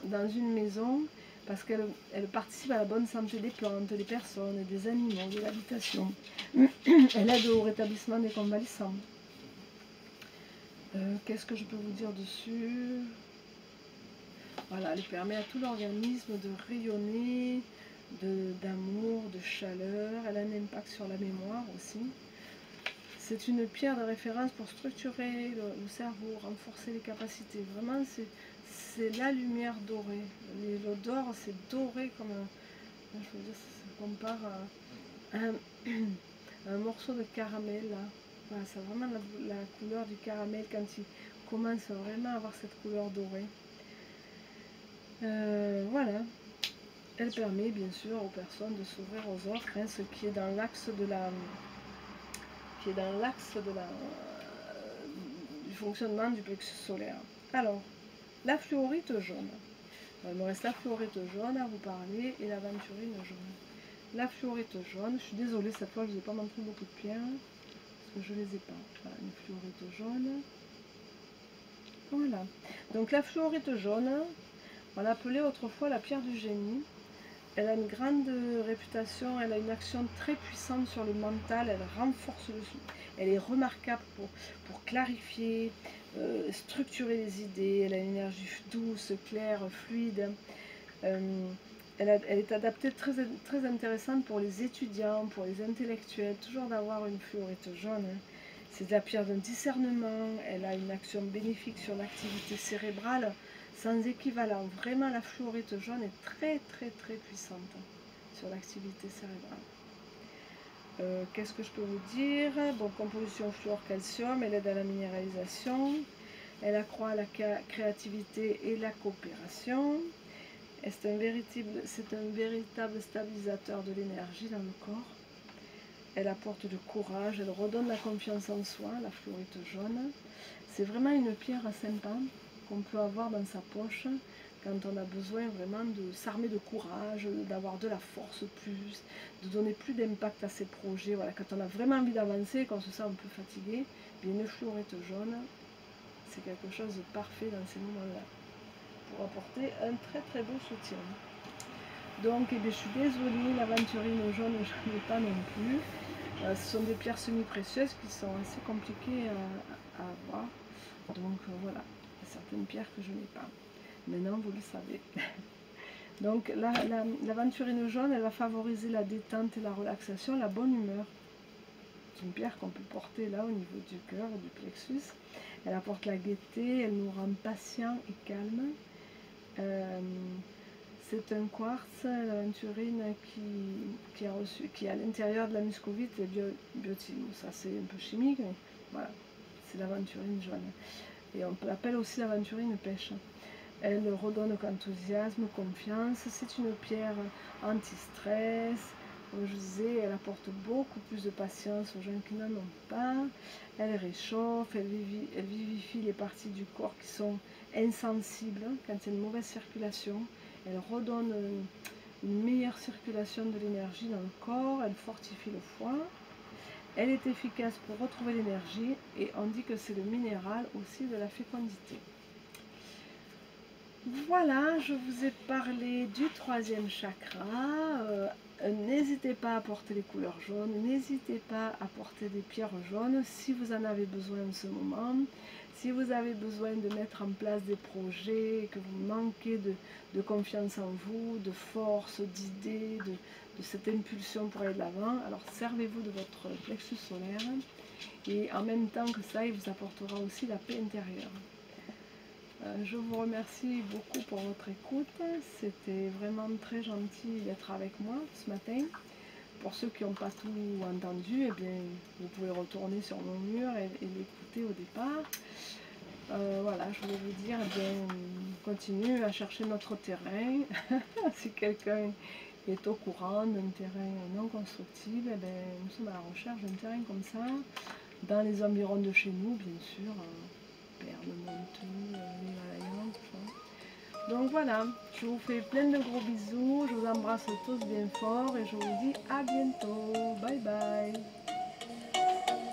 dans une maison parce qu'elle participe à la bonne santé des plantes, des personnes, des animaux, de l'habitation. Elle aide au rétablissement des convalescents. Qu'est-ce que je peux vous dire dessus? Voilà, elle permet à tout l'organisme de rayonner, d'amour, de chaleur. Elle a un impact sur la mémoire aussi. C'est une pierre de référence pour structurer le cerveau, renforcer les capacités. Vraiment, c'est la lumière dorée. L'odeur, c'est doré comme je veux dire, ça compare à un morceau de caramel. Là. Voilà, c'est vraiment la couleur du caramel quand il commence vraiment à avoir cette couleur dorée. Voilà. Elle permet bien sûr aux personnes de s'ouvrir aux autres, hein, ce qui est dans l'axe du fonctionnement du plexus solaire. Alors, la fluorite jaune. Il me reste la fluorite jaune à vous parler et l'aventurine jaune. La fluorite jaune, je suis désolée, cette fois je ne vous ai pas montré beaucoup de pierres, parce que je ne les ai pas. Voilà, une fluorite jaune. Voilà. Donc la fluorite jaune, on l'appelait autrefois la pierre du génie. Elle a une grande réputation, elle a une action très puissante sur le mental, elle renforce le son. Elle est remarquable pour clarifier, structurer les idées, elle a une énergie douce, claire, fluide. Elle est adaptée, très intéressante pour les étudiants, pour les intellectuels, toujours d'avoir une fluorite jaune. Hein. C'est la pierre d'un discernement, elle a une action bénéfique sur l'activité cérébrale, sans équivalent. Vraiment, la fluorite jaune est très puissante sur l'activité cérébrale. Qu'est-ce que je peux vous dire? Bon, composition fluor-calcium, elle aide à la minéralisation, elle accroît la créativité et la coopération. C'est un véritable stabilisateur de l'énergie dans le corps. Elle apporte du courage, elle redonne la confiance en soi, la fluorite jaune. C'est vraiment une pierre sympa qu'on peut avoir dans sa poche quand on a besoin vraiment de s'armer de courage, d'avoir de la force plus, de donner plus d'impact à ses projets. Voilà, quand on a vraiment envie d'avancer, qu'on se sent un peu fatigué, bien une fleurette jaune, c'est quelque chose de parfait dans ces moments-là, pour apporter un très très beau soutien. Donc eh bien, je suis désolée, l'aventurine jaune, je n'en ai pas non plus. Ce sont des pierres semi-précieuses qui sont assez compliquées à avoir. Donc voilà, il y a certaines pierres que je n'ai pas. Maintenant, vous le savez. Donc l'aventurine jaune, elle va favoriser la détente et la relaxation, la bonne humeur. C'est une pierre qu'on peut porter là au niveau du cœur, du plexus. Elle apporte la gaieté, elle nous rend patients et calmes. C'est un quartz, l'aventurine, qui est à l'intérieur de la muscovite et biotine. Ça c'est un peu chimique, mais voilà, c'est l'aventurine jaune. Et on l'appelle aussi l'aventurine pêche. Elle redonne enthousiasme, confiance. C'est une pierre anti-stress. Comme je disais, elle apporte beaucoup plus de patience aux gens qui n'en ont pas. Elle réchauffe, elle vivifie les parties du corps qui sont insensibles quand il y a une mauvaise circulation. Elle redonne une meilleure circulation de l'énergie dans le corps. Elle fortifie le foie. Elle est efficace pour retrouver l'énergie et on dit que c'est le minéral aussi de la fécondité. Voilà, je vous ai parlé du troisième chakra. N'hésitez pas à porter les couleurs jaunes, n'hésitez pas à porter des pierres jaunes si vous en avez besoin en ce moment. Si vous avez besoin de mettre en place des projets, que vous manquez de confiance en vous, de force, d'idées, de cette impulsion pour aller de l'avant, alors servez-vous de votre plexus solaire et en même temps que ça, il vous apportera aussi la paix intérieure. Je vous remercie beaucoup pour votre écoute. C'était vraiment très gentil d'être avec moi ce matin. Pour ceux qui n'ont pas tout entendu, eh bien, vous pouvez retourner sur mon mur et l'écouter au départ. Voilà, je voulais vous dire, eh bien, on continue à chercher notre terrain. Si quelqu'un est au courant d'un terrain non constructible, eh bien, nous sommes à la recherche d'un terrain comme ça, dans les environs de chez nous, bien sûr. Montou, l'Himalaya, tout ça. Donc voilà, je vous fais plein de gros bisous, je vous embrasse tous bien fort et je vous dis à bientôt. Bye bye.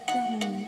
Terminé.